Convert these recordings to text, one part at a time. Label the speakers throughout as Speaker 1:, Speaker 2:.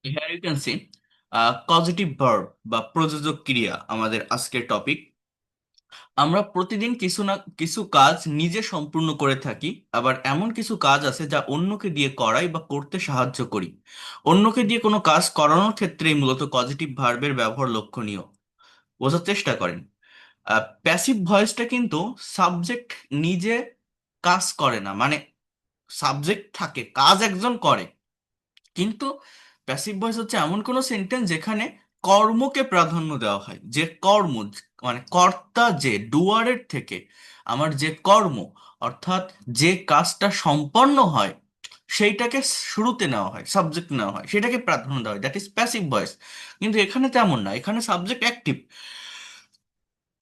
Speaker 1: Here you can see causative verb বা প্রযোজক ক্রিয়া আমাদের আজকের টপিক। আমরা প্রতিদিন কিছু না কিছু কাজ নিজে সম্পূর্ণ করে থাকি, আবার এমন কিছু কাজ আছে যা অন্যকে দিয়ে করাই বা করতে সাহায্য করি। অন্যকে দিয়ে কোনো কাজ করানোর ক্ষেত্রেই মূলত পজিটিভ ভার্বের ব্যবহার লক্ষণীয়। বোঝার চেষ্টা করেন। প্যাসিভ ভয়েসটা কিন্তু সাবজেক্ট নিজে কাজ করে না, মানে সাবজেক্ট থাকে, কাজ একজন করে, কিন্তু প্যাসিভ ভয়েস হচ্ছে এমন কোনো সেন্টেন্স যেখানে কর্মকে প্রাধান্য দেওয়া হয়। যে কর্ম, মানে কর্তা, যে ডুয়ারের থেকে আমার যে কর্ম, অর্থাৎ যে কাজটা সম্পন্ন হয় সেইটাকে শুরুতে নেওয়া হয়, সাবজেক্ট নেওয়া হয়, সেটাকে প্রাধান্য দেওয়া হয়, দ্যাট ইজ প্যাসিভ ভয়েস। কিন্তু এখানে তেমন না, এখানে সাবজেক্ট অ্যাক্টিভ,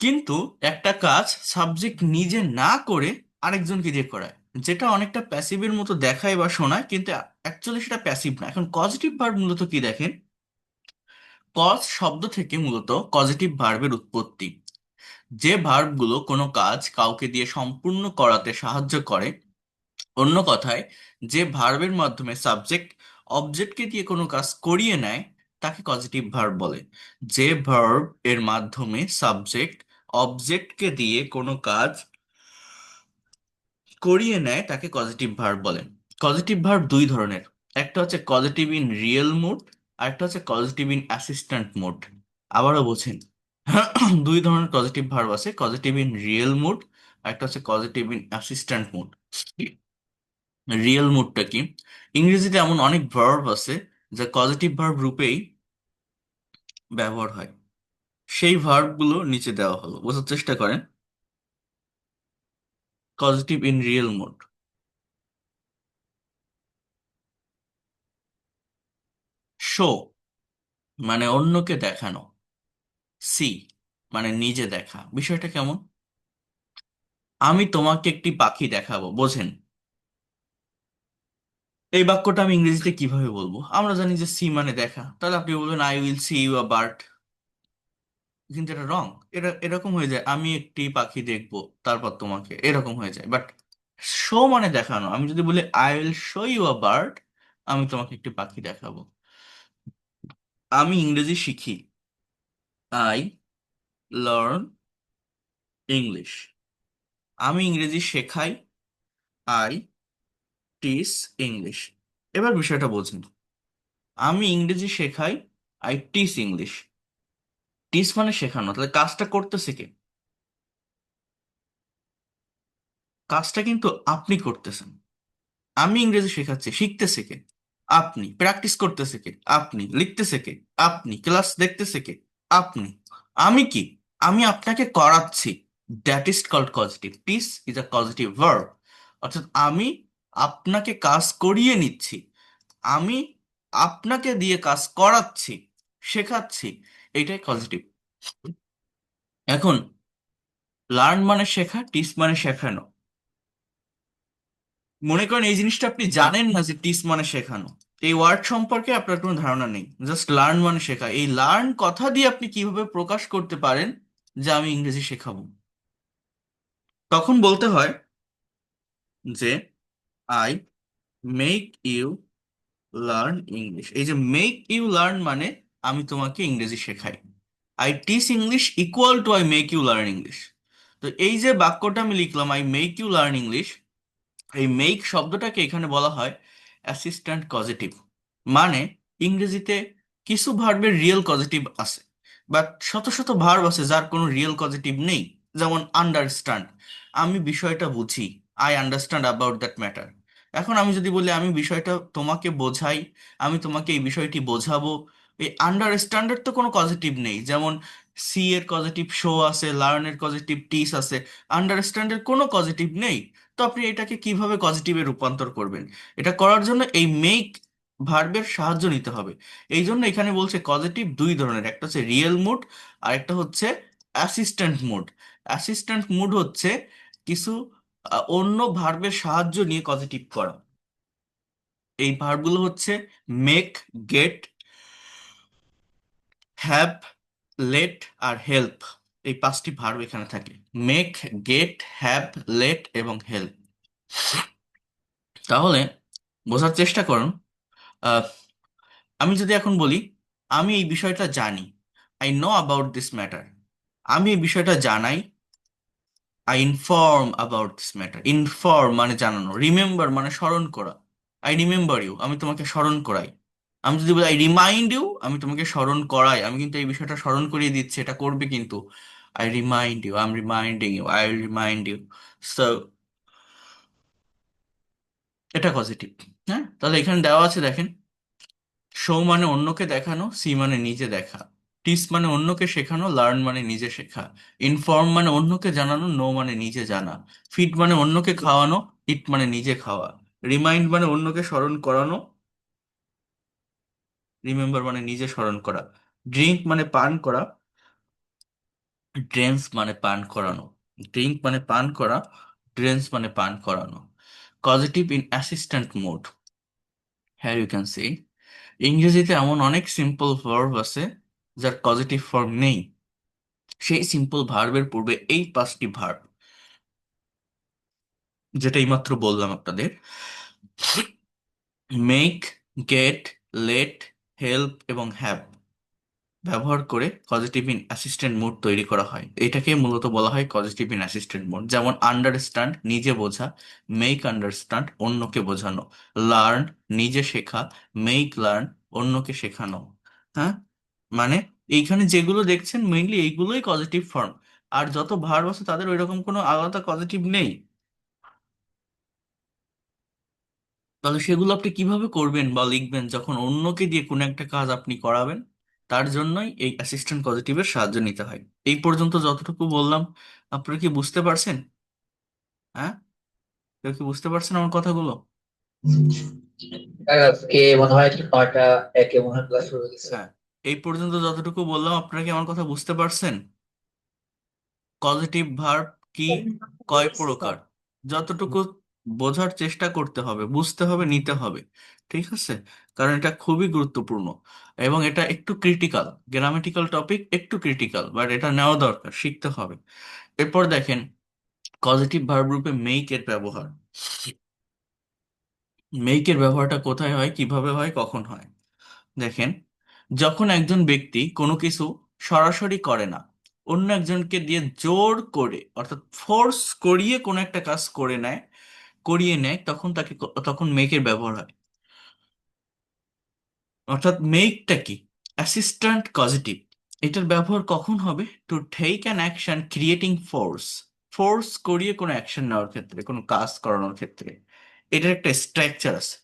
Speaker 1: কিন্তু একটা কাজ সাবজেক্ট নিজে না করে আরেকজনকে দিয়ে করায়, যেটা অনেকটা প্যাসিভের মতো দেখায় বা শোনায়, কিন্তু অ্যাকচুয়ালি সেটা প্যাসিভ না। এখন পজিটিভ ভার্ব মূলত কি দেখেন, কজ শব্দ থেকে মূলত পজিটিভ ভার্বের উৎপত্তি। যে ভার্বগুলো কোনো কাজ কাউকে দিয়ে সম্পূর্ণ করাতে সাহায্য করে, অন্য কথায় যে ভার্বের মাধ্যমে সাবজেক্ট অবজেক্টকে দিয়ে কোনো কাজ করিয়ে নেয়, তাকে পজিটিভ ভার্ব বলে। যে ভার্ব এর মাধ্যমে সাবজেক্ট অবজেক্টকে দিয়ে কোনো কাজ করিয়ে নেয় তাকে পজিটিভ ভার্ব বলে। পজিটিভ ভার্ব দুই ধরনের, একটা হচ্ছে পজিটিভ ইন রিয়েল মুড, আর একটা হচ্ছে পজিটিভ ইন অ্যাসিস্ট্যান্ট মুড। আবারও বোঝেন, দুই ধরনের পজিটিভ ভার্ব আছে, পজিটিভ ইন রিয়েল মুড, আর একটা হচ্ছে positive in assistant mood. Real মুডটা কি? ইংরেজিতে এমন অনেক ভার্ব আছে যা পজিটিভ ভার্ব রূপেই ব্যবহার হয়। সেই ভার্বগুলো নিচে দেওয়া হলো, বোঝার চেষ্টা করেন। Positive in real mood: show মানে অন্যকে দেখানো, সি মানে নিজে দেখা। বিষয়টা কেমন? আমি তোমাকে একটি পাখি দেখাবো, বোঝেন? এই বাক্যটা আমি ইংরেজিতে কিভাবে বলবো? আমরা জানি যে সি মানে দেখা, তাহলে আপনি বলবেন I will see you a bird, কিন্তু এটা রং। এটা এরকম হয়ে যায়, আমি একটি পাখি দেখবো তারপর তোমাকে, এরকম হয়ে যায়। বাট শো মানে দেখানো, আমি যদি বলি I will show you a bird, আমি তোমাকে একটি পাখি দেখাবো। আমি ইংরেজি শিখি, আই লার্ন ইংলিশ। আমি ইংরেজি শেখাই, আই টিচ ইংলিশ। এবার বিষয়টা বোঝেন, আমি ইংরেজি শেখাই, আই টিচ ইংলিশ। টিচ মানে শেখানো, তাহলে কাজটা করতেছে কে? কাজটা কিন্তু আপনি করতেছেন। আমি ইংরেজি শেখাচ্ছি, শিখতেছে কে? আপনি। প্র্যাকটিস করতেছে কে? আপনি। লিখতেছে কে? আপনি। ক্লাস দেখতেছে কে? আপনি। আমি কি? আমি আপনাকে করাচ্ছি, that is called positive. Teach is a positive verb, অর্থাৎ আমি আপনাকে কাজ করিয়ে নিচ্ছি, আমি আপনাকে দিয়ে কাজ করাচ্ছি, শেখাচ্ছি, এইটাই পজিটিভ। এখন লার্ন মানে শেখা, টিচ মানে শেখানো। মনে করেন এই জিনিসটা আপনি জানেন না যে টিচ মানে শেখানো, এই ওয়ার্ড সম্পর্কে আপনার কোনো ধারণা নেই, জাস্ট লার্ন মানে শেখা। এই লার্ন কথা দিয়ে আপনি কিভাবে প্রকাশ করতে পারেন যে আমি ইংরেজি শেখাবো? তখন বলতে হয় যে I make you learn English. এই যে মেক ইউ লার্ন মানে আমি তোমাকে ইংরেজি শেখাই। I teach English equal to I make you learn English. তো এই যে বাক্যটা আমি লিখলাম, I make you learn English, এই মেক শব্দটাকে এখানে বলা হয় অ্যাসিস্ট্যান্ট কজেটিভ। মানে ইংরেজিতে কিছু ভার্বের রিয়েল কজেটিভ আছে, বাট শত শত ভার্ব আছে যার কোনো রিয়েল কজেটিভ নেই। যেমন আন্ডারস্ট্যান্ড, আমি বিষয়টা বুঝি, I understand about that matter. এখন আমি যদি বলি আমি বিষয়টা তোমাকে বোঝাই, আমি তোমাকে এই বিষয়টি বোঝাবো, এই আন্ডারস্ট্যান্ডের তো কোনো পজিটিভ নেই। যেমন সি এর পজিটিভ শো আছে, লার্নের পজিটিভ টিস আছে, আন্ডারস্ট্যান্ডের কোনো পজিটিভ নেই। তো আপনি এটাকে কিভাবে পজিটিভে রূপান্তর করবেন? এটা করার জন্য এই মেক ভার্বের সাহায্য নিতে হবে। এই জন্য এখানে বলছে পজিটিভ দুই ধরনের, একটা হচ্ছে রিয়েল মুড, আর একটা হচ্ছে অ্যাসিস্ট্যান্ট মুড। অ্যাসিস্ট্যান্ট মুড হচ্ছে কিছু অন্য ভার্বের সাহায্য নিয়ে পজিটিভ করা। এই ভার্বগুলো হচ্ছে মেক, গেট, হ্যাভ, লেট আর হেল্প। এই পাঁচটি ভার্ব এখানে থাকে: মেক, গেট, হ্যাভ, লেট এবং হেল্প। তাহলে বোঝার চেষ্টা করুন। আহ, আমি যদি এখন বলি আমি এই বিষয়টা জানি, I know about this matter, আমি এই বিষয়টা জানাই, I inform about this matter. Inform মানে জানানো, রিমেম্বার মানে স্মরণ করা, আই রিমেম্বার ইউ, আমি তোমাকে স্মরণ করাই। আমি যদি বলি আই রিমাইন্ড ইউ, আমি তোমাকে স্মরণ করাই, আমি কিন্তু এই বিষয়টা স্মরণ করিয়ে দিচ্ছি, এটা করবে কিন্তু। I remind you, I am reminding you, I remind you. So এটা পজিটিভ। হ্যাঁ, তাহলে এখানে দেওয়া আছে দেখেন, শো মানে অন্যকে দেখানো, সি মানে নিজে দেখা, টিচ মানে অন্যকে শেখানো, লার্ন মানে নিজে শেখা, ইনফর্ম মানে অন্যকে জানানো, নো মানে নিজে জানা, ফিড মানে অন্যকে খাওয়ানো, ইট মানে নিজে খাওয়া, রিমাইন্ড মানে অন্যকে স্মরণ করানো, রিমেম্বার মানে নিজে স্মরণ করা, ড্রিঙ্ক মানে পান করা, ড্রেন্স মানে পান করানো, ড্রিঙ্ক মানে পান করা, ড্রেন্স মানে পান করানো। পজিটিভ ইন অ্যাসিস্ট্যান্ট মোড, হ্যার ইউ ক্যান সি, ইংরেজিতে এমন অনেক সিম্পল ভার্ব আছে যার পজিটিভ ফর্ম নেই। সেই সিম্পল ভার্বের পূর্বে এই পাঁচটি ভার্ব, যেটা এইমাত্র বললাম আপনাদের, মেক, গেট, লেট, হেল্প এবং হ্যাভ, ব্যবহার করে পজিটিভ ইন অ্যাসিস্ট্যান্ট মোড তৈরি করা হয়। এটাকে মূলত বলা হয় পজিটিভ ইন অ্যাসিস্ট্যান্ট মোড। যেমন আন্ডারস্ট্যান্ড নিজে বোঝা, মেক আন্ডারস্ট্যান্ড অন্যকে বোঝানো, লার্ন নিজে শেখা, মেক লার্ন অন্যকে শেখানো। হ্যাঁ, মানে এইখানে যেগুলো দেখছেন মেইনলি এইগুলোই পজিটিভ ফর্ম। আর যত ভার্ব আছে তাদের ওইরকম কোনো আলাদা পজিটিভ নেই। তাহলে সেগুলো আপনি কিভাবে করবেন বা লিখবেন যখন অন্যকে দিয়ে কোনো একটা কাজ আপনি করাবেন? তার জন্যই এই অ্যাসিস্ট্যান্ট পজিটিভের সাহায্য নিতে হয়। এই পর্যন্ত যতটুকু বললাম, আপনারা কি বুঝতে পারছেন? হ্যাঁ, কেউ কি বুঝতে পারছেন আমার কথাগুলো?
Speaker 2: আজকে মনে হয় 9টা 1-এ মনে হয় ক্লাস শুরু হয়ে গেছে।
Speaker 1: হ্যাঁ, এই পর্যন্ত যতটুকু বললাম আপনারা কি আমার কথা বুঝতে পারছেন? পজিটিভ ভার্ব কি, কয় প্রকার, যতটুকু বোঝার চেষ্টা করতে হবে, বুঝতে হবে, নিতে হবে। ঠিক আছে, কারণ এটা খুবই গুরুত্বপূর্ণ এবং এটা একটু ক্রিটিক্যাল, গ্রামেটিক্যাল টপিক একটু ক্রিটিক্যাল, বাট এটা নেওয়া দরকার, শিখতে হবে। এরপর দেখেন পজিটিভ ভার্ব রূপে মেক এর ব্যবহার। মেক এর ব্যবহারটা কোথায় হয়, কিভাবে হয়, কখন হয়? দেখেন, যখন একজন ব্যক্তি কোনো কিছু সরাসরি করে না, অন্য একজনকে দিয়ে জোর করে অর্থাৎ ফোর্স করিয়ে কোনো একটা কাজ করে নেয়, করিয়ে নেয়, তখন তখন মেকের ব্যবহার হয়। অর্থাৎ মেকটা কি, অ্যাসিস্ট্যান্ট পজিটিভ। এটার ব্যবহার কখন হবে? To take an action creating force, force করিয়ে কোনো অ্যাকশন নেওয়ার ক্ষেত্রে, কোনো কাজ করানোর ক্ষেত্রে। এটার একটা স্ট্রাকচার আছে,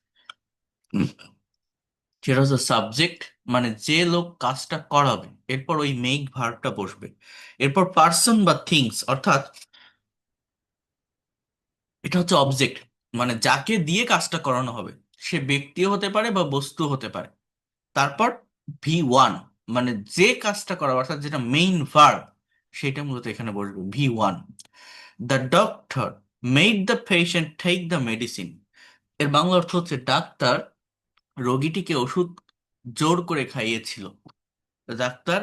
Speaker 1: সেটা হচ্ছে সাবজেক্ট, মানে যে লোক কাজটা করাবে, এরপর ওই মেক ভার্বটা বসবে, এরপর পার্সন বা থিংস, অর্থাৎ এটা হচ্ছে অবজেক্ট, মানে যাকে দিয়ে কাজটা করানো হবে, সে ব্যক্তিও হতে পারে বা বস্তু হতে পারে। তারপর V1, মানে যে কাজটা করা অর্থাৎ যেটা মেইন ভার্ব, সেটা মূলত এখানে বসবে V1। The doctor made the patient take the medicine, এর বাংলা অর্থ হচ্ছে ডাক্তার রোগীটিকে ওষুধ জোর করে খাইয়েছিল। ডাক্তার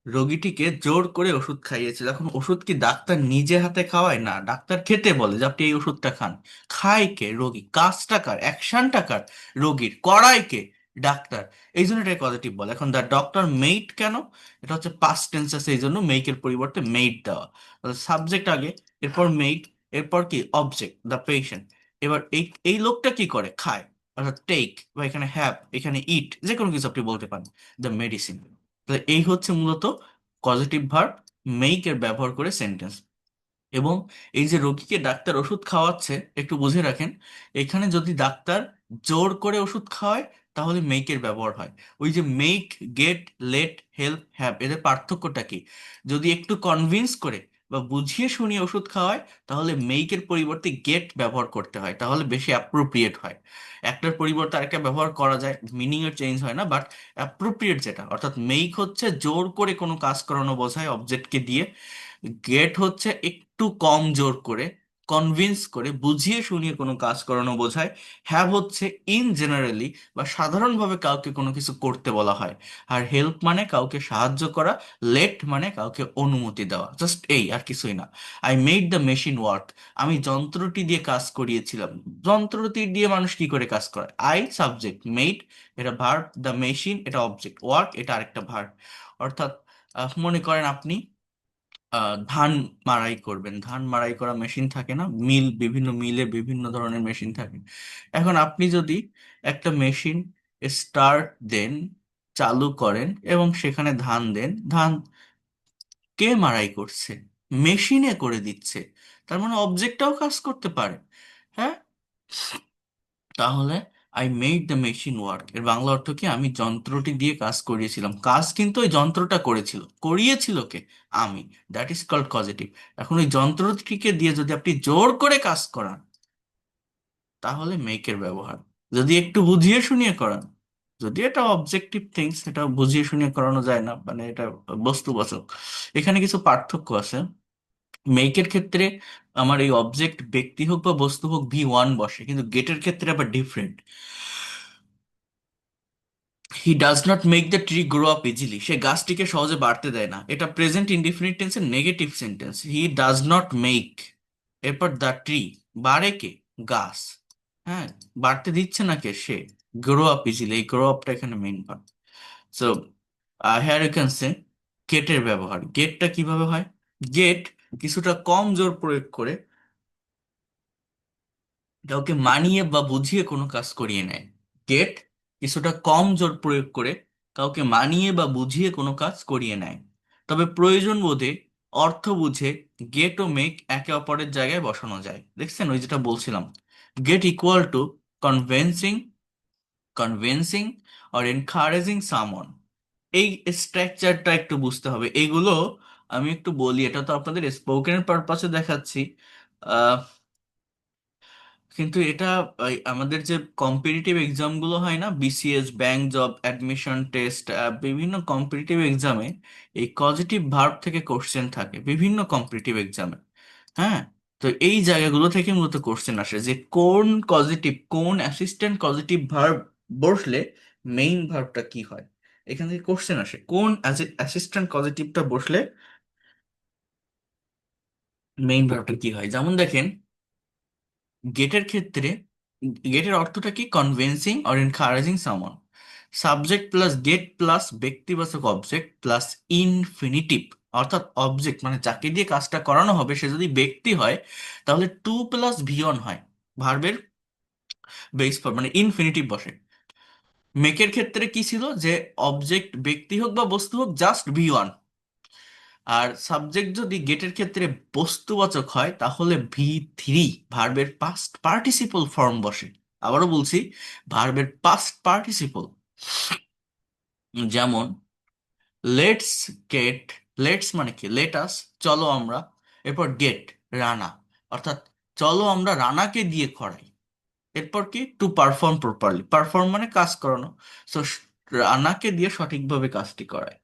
Speaker 1: রোগীটিকে জোর করে ওষুধ খাইয়েছিল। এখন ওষুধ কি ডাক্তার নিজে হাতে খাওয়ায়? না, ডাক্তার খেতে বলে যে আপনি এই ওষুধটা খান। খায় কে? রোগী। কাজটা কার? অ্যাকশনটা কার? রোগীর। করায় কে? ডাক্তার। এই জন্য এটাকে পজিটিভ বলে। এখন দ্য ডক্টর মেইড কেন? এটা হচ্ছে পাস্ট টেন্স আছে, এই জন্য মেইকের পরিবর্তে মেইড দেওয়া। সাবজেক্ট আগে, এরপর মেইড, এরপর কি অবজেক্ট দ্য পেশেন্ট। এবার এই এই লোকটা কি করে? খায়, অর্থাৎ টেক, বা এখানে হ্যাভ, এখানে ইট, যে কোনো কিছু আপনি বলতে পারেন, দ্য মেডিসিন। তাহলে এই হচ্ছে মূলত পজিটিভ ভার্ব মেক এর ব্যবহার করে সেন্টেন্স। এবং এই যে রোগীকে ডাক্তার ওষুধ খাওয়াচ্ছে, একটু বুঝে রাখেন, এখানে যদি ডাক্তার জোর করে ওষুধ খাওয়ায় তাহলে মেকের ব্যবহার হয়। ওই যে make, get, let, help, have, এদের পার্থক্যটা কি? যদি একটু কনভিন্স করে বা বুঝিয়ে শুনিয়ে ওষুধ খাওয়ায় তাহলে মেকের পরিবর্তে গেট ব্যবহার করতে হয়, তাহলে বেশি অ্যাপ্রোপ্রিয়েট হয়। একটার পরিবর্তে আরেকটা ব্যবহার করা যায়, মিনিং এর চেঞ্জ হয় না, বাট অ্যাপ্রোপ্রিয়েট যেটা, অর্থাৎ মেক হচ্ছে জোর করে কোনো কাজ করানো বোঝায় অবজেক্টকে দিয়ে, গেট হচ্ছে একটু কম জোর করে, কনভিন্স করে বুঝিয়ে শুনিয়ে কোনো কাজ করানো বোঝায়। হ্যাভ হচ্ছে ইন জেনারেলি বা সাধারণভাবে কাউকে কোনো কিছু করতে বলা হয়। আর হেল্প মানে কাউকে সাহায্য করা। লেট মানে কাউকে অনুমতি দেওয়া, জাস্ট এই, আর কিছুই না। I made the machine work. আমি যন্ত্রটি দিয়ে কাজ করিয়েছিলাম। যন্ত্রটি দিয়ে মানুষ কি করে কাজ করে? আই সাবজেক্ট, মেড এটা ভার্ব, দ্য মেশিন এটা অবজেক্ট, ওয়ার্ক এটা আরেকটা ভার্ব। অর্থাৎ মনে করেন আপনি ধান মাড়াই করবেন। ধান মাড়াই করা মেশিন থাকে না, মিল, বিভিন্ন মিলে বিভিন্ন ধরনের মেশিন থাকে। এখন আপনি যদি একটা মেশিন স্টার্ট দেন, চালু করেন এবং সেখানে ধান দেন, ধান কে মাড়াই করছে? মেশিনে করে দিচ্ছে। তার মানে অবজেক্টটাও কাজ করতে পারে। হ্যাঁ, তাহলে I made the machine work এর বাংলা অর্থ কি? আমি যন্ত্রটি দিয়ে কাজ করিয়েছিলাম। কাজ কিন্তু ওই যন্ত্রটা করেছিল, করিয়েছিল কে? আমি। That is called positive. এখন ওই যন্ত্রটিকে দিয়ে যদি আপনি জোর করে কাজ করান, তাহলে মেকের ব্যবহার। যদি একটু বুঝিয়ে শুনিয়ে করান, যদি এটা অবজেক্টিভ থিংস, এটা বুঝিয়ে শুনিয়ে করানো যায় না, মানে এটা বস্তুবাচক। এখানে কিছু পার্থক্য আছে। মেকের ক্ষেত্রে আমার এই অবজেক্ট ব্যক্তি হোক বা বস্তু হোক V1 বসে, কিন্তু গেটের ক্ষেত্রে আবার different. He does not make the tree grow up easily. সে গাছটিকে সহজে বাড়তে দেয় না। এটা প্রেজেন্ট ইনডিফিনিট টেন্সের negative sentence. He does not make, এরপর দ্য ট্রি, বাড়ে কে? গাছ। হ্যাঁ, বাড়তে দিচ্ছে না কে? সে। গ্রো আপ ইজিলি, এই গ্রো আপটা এখানে main part. So here you can say গেটের ব্যবহার। গেটটা কিভাবে হয়? গেট কিছুটা কম জোর প্রয়োগ করে কাউকে মানিয়ে বা বুঝিয়ে কোনো কাজ করিয়ে নেয়। গেট কিছুটা কম জোর প্রয়োগ করে কাউকে মানিয়ে বা বুঝিয়ে কোনো কাজ করিয়ে নেয়। তবে প্রয়োজন বোধে, অর্থ বুঝে গেট ও মেক একে অপরের জায়গায় বসানো যায়। দেখছেন, ওই যেটা বলছিলাম, get equal to convincing, convincing or encouraging someone. এই স্ট্রাকচারটা একটু বুঝতে হবে। এইগুলো আমি একটু বলি, এটা তো আপনাদের স্পোকেন পারপাসে দেখাচ্ছি। কিন্তু এটা আমাদের যে কম্পিটিটিভ এক্সামগুলো হয় না, BCS, bank job, admission test, বিভিন্ন কম্পিটিটিভ এক্সামে এই পজিটিভ ভার্ব থেকে কোশ্চেন থাকে বিভিন্ন কম্পিটিটিভ এক্সামে। হ্যাঁ, তো এই জায়গাগুলো থেকে মূলত কোশ্চেন আসে যে কোন পজিটিভ, কোন অ্যাসিস্ট্যান্ট পজিটিভ ভার্ব বসলে মেইন ভার্বটা কি হয়। এখান থেকে কোশ্চেন আসে কোন অ্যাসিস্ট্যান্ট পজিটিভটা বসলে মেইন ভার্বটা কি হয়। যেমন দেখেন, গেটের ক্ষেত্রে গেটের অর্থটা কি? Convincing or encouraging someone. Subject plus get plus ব্যক্তিবাচক অবজেক্ট প্লাস ইনফিনিটিভ। অর্থাৎ অবজেক্ট মানে যাকে দিয়ে কাজটা করানো হবে সে যদি ব্যক্তি হয়, তাহলে টু প্লাস ভিওন হয়। ভার্বের বেস ফর মানে ইনফিনিটিভ বসে। মেকের ক্ষেত্রে কি ছিল? যে অবজেক্ট ব্যক্তি হোক বা বস্তু হোক, জাস্ট V1। আর সাবজেক্ট যদি গেটের ক্ষেত্রে বস্তুবাচক হয়, তাহলে V3 ভার্বের পাস্ট পার্টিসিপল ফর্ম বসে। আবারও বলছি, ভার্বের পাস্ট পার্টিসিপল। যেমন লেটস গেট, লেটস মানে কি? লেটাস, চলো আমরা, এরপর গেট, রানা। অর্থাৎ চলো আমরা রানাকে দিয়ে করাই। এরপর কি? টু পারফর্ম প্রপারলি, পারফর্ম মানে কাজ করানো। সো রানাকে দিয়ে সঠিকভাবে কাজটি করায়।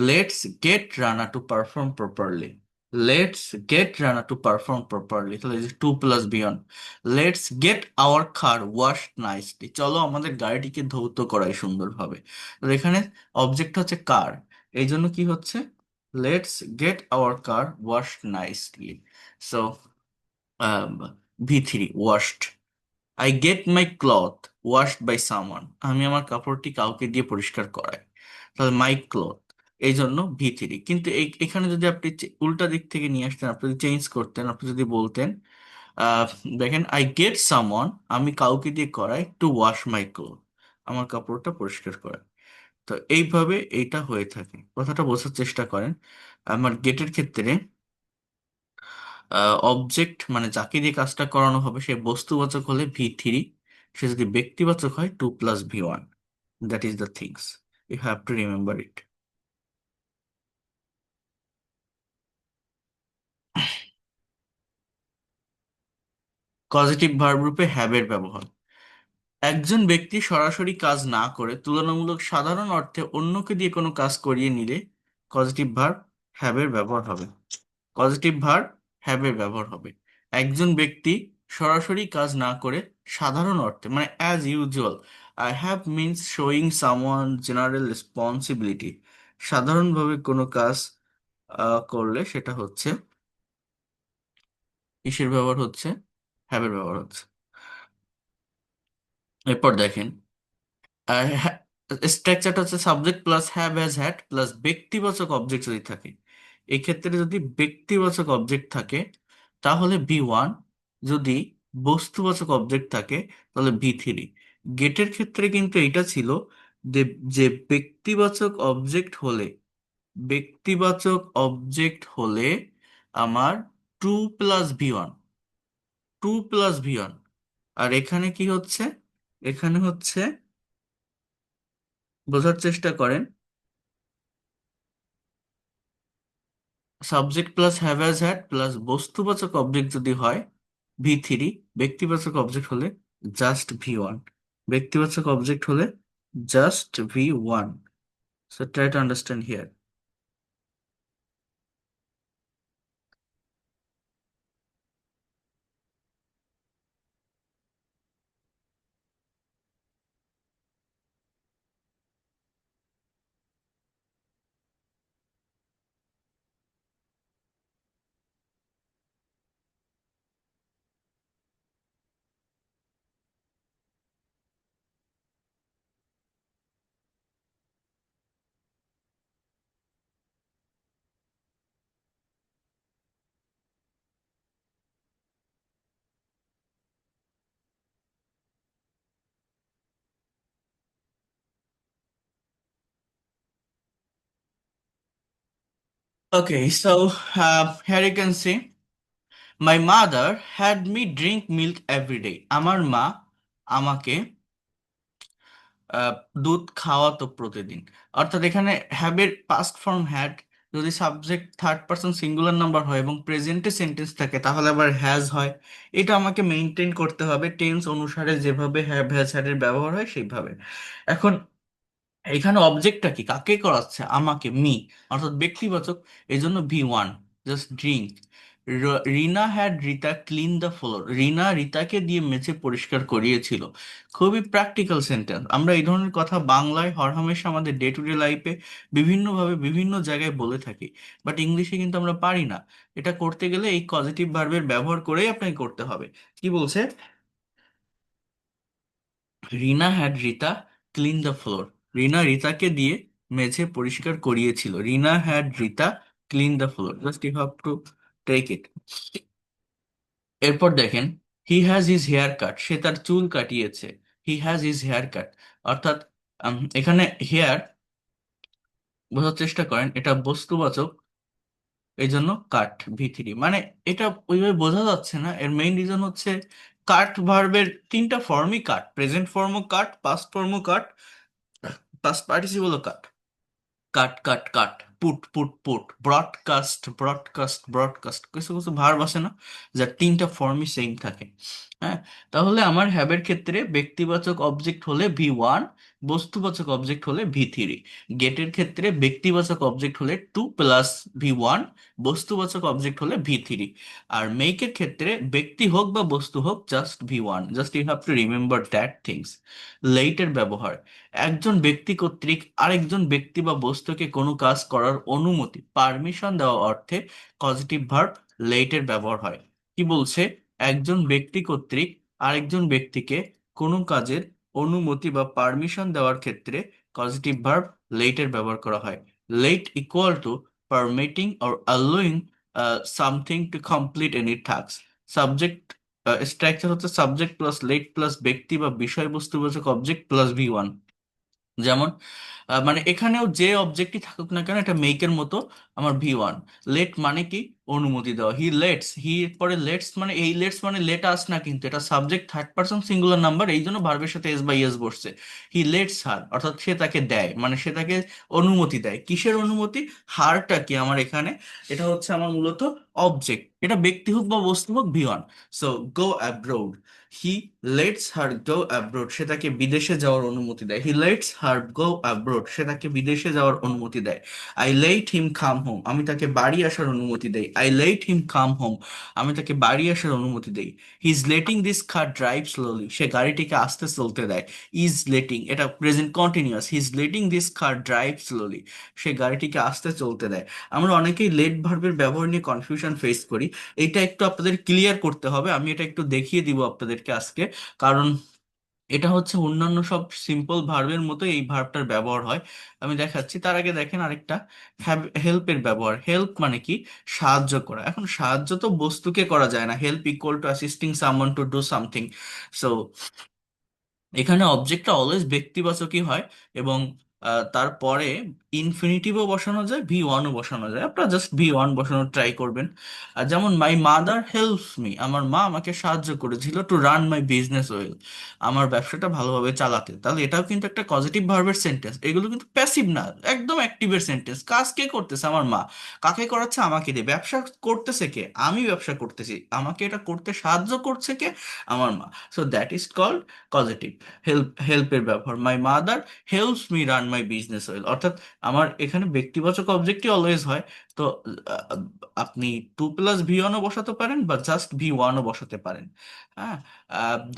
Speaker 1: Let's get Rana to perform properly. Let's get Rana to perform properly, তাহলে টু প্লাস বিয়ন। Let's get our car wash nicely. চলো আমাদের গাড়িটিকে ধৌত করাই সুন্দরভাবে। তো এখানে অবজেক্ট হচ্ছে কার, এই জন্য কি হচ্ছে? Let's get our car wash nicely. So V3 washed. I get my cloth washed by someone. আমি আমার কাপড়টি কাউকে দিয়ে পরিষ্কার করাই। তাহলে মাই ক্লথ, এই জন্য V3। কিন্তু এখানে যদি আপনি উল্টা দিক থেকে নিয়ে আসতেন, আপনি যদি চেঞ্জ করতেন, আপনি যদি বলতেন আহ, দেখেন, আই গেট সামওয়ান, আমি কাউকে দিয়ে করাই টু ওয়াশ মাই ক্লথ, আমার কাপড়টা পরিষ্কার করাই। তো এইভাবে এইটা হয়ে থাকে। কথাটা বোঝার চেষ্টা করেন। আমার গেটের ক্ষেত্রে অবজেক্ট মানে যাকে দিয়ে কাজটা করানো হবে সে বস্তুবাচক হলে V3, সে যদি ব্যক্তিবাচক হয় to plus V1। That is the things, you have to remember it. Positive verb রূপে হ্যাভের ব্যবহার। একজন ব্যক্তি সরাসরি কাজ না করে তুলনামূলক সাধারণ অর্থে অন্যকে দিয়ে কোনো কাজ করিয়ে নিলে পজিটিভ ভার্ব হ্যাভের ব্যবহার হবে। পজিটিভ ভার্ব হ্যাভের ব্যবহার হবে। একজন ব্যক্তি সরাসরি কাজ না করে সাধারণ অর্থে মানে as usual, I have means showing someone general responsibility. সাধারণভাবে কোনো কাজ করলে সেটা হচ্ছে কিসের ব্যবহার হচ্ছে, হ্যাভের ব্যবহার হচ্ছে। এরপর দেখেন, স্ট্রাকচারটা হচ্ছে subject plus have has had plus ব্যক্তিবাচক অবজেক্ট যদি থাকে। এক্ষেত্রে যদি ব্যক্তিবাচক অবজেক্ট থাকে তাহলে V1, যদি বস্তুবাচক অবজেক্ট থাকে তাহলে V3। গেটের ক্ষেত্রে কিন্তু এটা ছিল যে যে ব্যক্তিবাচক অবজেক্ট হলে আমার টু প্লাস V1, আর এখানে কি হচ্ছে, এখানে হচ্ছে, বোঝার চেষ্টা করেন, subject plus have has had plus বস্তুবাচক অবজেক্ট যদি হয় V3, ব্যক্তিবাচক অবজেক্ট হলে জাস্ট V1, ব্যক্তিবাচক অবজেক্ট হলে just V1। So try to understand here. Okay, so here you can see my mother had me drink milk every day. আমার মা আমাকে আহ, দুধ খাওয়াতো প্রতিদিন। অর্থাৎ এখানে হ্যাবের পাস্ট ফর্ম হ্যাড, যদি subject third person singular number হয় এবং প্রেজেন্টে সেন্টেন্স থাকে তাহলে আবার হ্যাজ হয়। এটা আমাকে মেনটেন করতে হবে টেন্স অনুসারে, যেভাবে হ্যাভ হ্যাজ হ্যাড এর ব্যবহার হয় সেইভাবে। এখন এখানে অবজেক্টটা কি, কাকে করাচ্ছে, আমাকে, মি, অর্থাৎ ব্যক্তিবাচক, এই জন্য V1, just drink. Rina had Rita clean the floor, Rina রিতাকে দিয়ে মেঝে পরিষ্কার করিয়েছিল। খুবই প্র্যাকটিক্যাল সেন্টেন্স। আমরা এই ধরনের কথা বাংলায় হরহামেশা আমাদের ডে টু ডে লাইফে বিভিন্নভাবে বিভিন্ন জায়গায় বলে থাকি, বাট ইংলিশে কিন্তু আমরা পারি না। এটা করতে গেলে এই পজিটিভ ভার্বের ব্যবহার করেই আপনাকে করতে হবে। কি বলছে, Rina had Rita clean the floor, Rina রিতাকে দিয়ে মেঝে পরিষ্কার করিয়েছিল। Rina had Rita clean the floor, just you have to take it. এরপর দেখেন, he has his hair cut, সে তার চুল কাটিয়েছে। He has his hair cut, অর্থাৎ এখানে হেয়ার বোঝার চেষ্টা করেন, এটা বস্তুবাচক, এই জন্য কাট V3। মানে এটা ওইভাবে বোঝা যাচ্ছে না, এর মেইন রিজন হচ্ছে কাট ভার্বের তিনটা ফর্মই কাট, প্রেজেন্ট ফর্মও কাট, পাস্ট ফর্মও কাট, পাস্ট পার্টিসিপলও cut. Cut cut cut, put put put, broadcast broadcast broadcast, কিছু কিছু ভার্ব আছে না যার তিনটা ফর্মই সেম থাকে। হ্যাঁ, তাহলে আমার হ্যাবের ক্ষেত্রে ব্যক্তিবাচক অবজেক্ট হলে V1, বস্তুবাচক অবজেক্ট হলে V3। গেটের ক্ষেত্রে ব্যক্তিবাচক অবজেক্ট হলে টু প্লাস V1, বস্তুবাচক অবজেক্ট হলে V3। আর মেকের ক্ষেত্রে ব্যক্তি হোক বা বস্তু হোক just V1। Just you have to remember that things. লেইটের ব্যবহার, একজন ব্যক্তি কর্তৃক আরেকজন ব্যক্তি বা বস্তুকে কোনো কাজ করার অনুমতি, পারমিশন দেওয়া অর্থে পজিটিভ ভার্ব লেটের ব্যবহার হয়। কি বলছে, একজন ব্যক্তি কর্তৃক আরেকজন ব্যক্তিকে কোনো কাজের অনুমতি বা পারমিশন দেওয়ার ক্ষেত্রে পজিটিভ ভার্ব লেটের ব্যবহার করা হয়। Let equal to permitting or allowing something to complete any task. Subject structure হচ্ছে সাবজেক্ট প্লাস লেট প্লাস ব্যক্তি বা বিষয়বস্তুবাচক অবজেক্ট প্লাস V1। যেমন মানে এখানেও যে অবজেক্টই থাকুক না কেন এটা মেকের মতো, আমার V1। লেট মানে কি, অনুমতি দেওয়া। হি লেটস, হি পরে লেটস মানে, এই লেটস মানে লেট আস না, কিন্তু এটা subject third person singular number, এই জন্য ভার্বের সাথে এস বাই এস বসছে। হি লেটস হার, অর্থাৎ সে তাকে দেয়, মানে সে তাকে অনুমতি দেয়। কিসের অনুমতি, হারটা কি আমার এখানে, এটা হচ্ছে আমার মূলত অবজেক্ট, এটা ব্যক্তি হোক বা বস্তু হোক V1। So go abroad, he lets her go abroad, সে তাকে বিদেশে যাওয়ার অনুমতি দেয়। He lets her go abroad, সে তাকে বিদেশে যাওয়ার অনুমতি দেয়। I let him come home, আমি তাকে বাড়ি আসার অনুমতি দেই। I let him come home, আমি তাকে বাড়ি আসার অনুমতি দেই। He is letting this car drive slowly, সে গাড়িটিকে আস্তে চলতে দেয়। ইজ লেটিং, এটা present continuous. He is letting this car drive slowly, সে গাড়িটিকে আস্তে চলতে দেয়। আমরা অনেকেই লেট ভার্বের ব্যবহার নিয়ে কনফিউশন ফেস করি। এটা একটু আপনাদের ক্লিয়ার করতে হবে, আমি এটা একটু দেখিয়ে দিব আপনাদেরকে আজকে। কারণ এটা হচ্ছে অন্যান্য সব সিম্পল ভার্বের মতো এই ভার্বটার ব্যবহার হয়। আমি দেখাচ্ছি, তার আগে দেখেন আরেকটা হেল্পের ব্যবহার। হেল্প মানে কি? সাহায্য করা। এখন সাহায্য তো বস্তুকে করা যায় না, help equal to assisting someone to do something. So এখানে অবজেক্টটা অলওয়েজ ব্যক্তিবাচকই হয়, এবং তারপরে ইনফিনিটিভও বসানো যায়, V1ও বসানো যায়। আপনারা জাস্ট V1 বসানোর ট্রাই করবেন। আর যেমন মাই মাদার হেল্পস মি, আমার মা আমাকে সাহায্য করেছিল to run my business well, আমার ব্যবসাটা ভালোভাবে চালাতে। তাহলে এটাও কিন্তু একটা পজিটিভ ভার্বের সেন্টেন্স। এগুলো কিন্তু প্যাসিভ না, একদম অ্যাক্টিভের সেন্টেন্স। কাজ কে করতেছে? আমার মা। কাকে করাচ্ছে? আমাকে দিয়ে। ব্যবসা করতেছে কে? আমি ব্যবসা করতেছি। আমাকে এটা করতে সাহায্য করছে কে? আমার মা। So that is called positive. হেল্পের ব্যবহার, my mother helps me run my business well, অর্থাৎ আমার এখানে ব্যক্তিবাচক অবজেক্টই অলওয়েজ হয়। তো আহ, আপনি 2+V1ও বসাতে পারেন বা জাস্ট V1ও বসাতে পারেন। হ্যাঁ।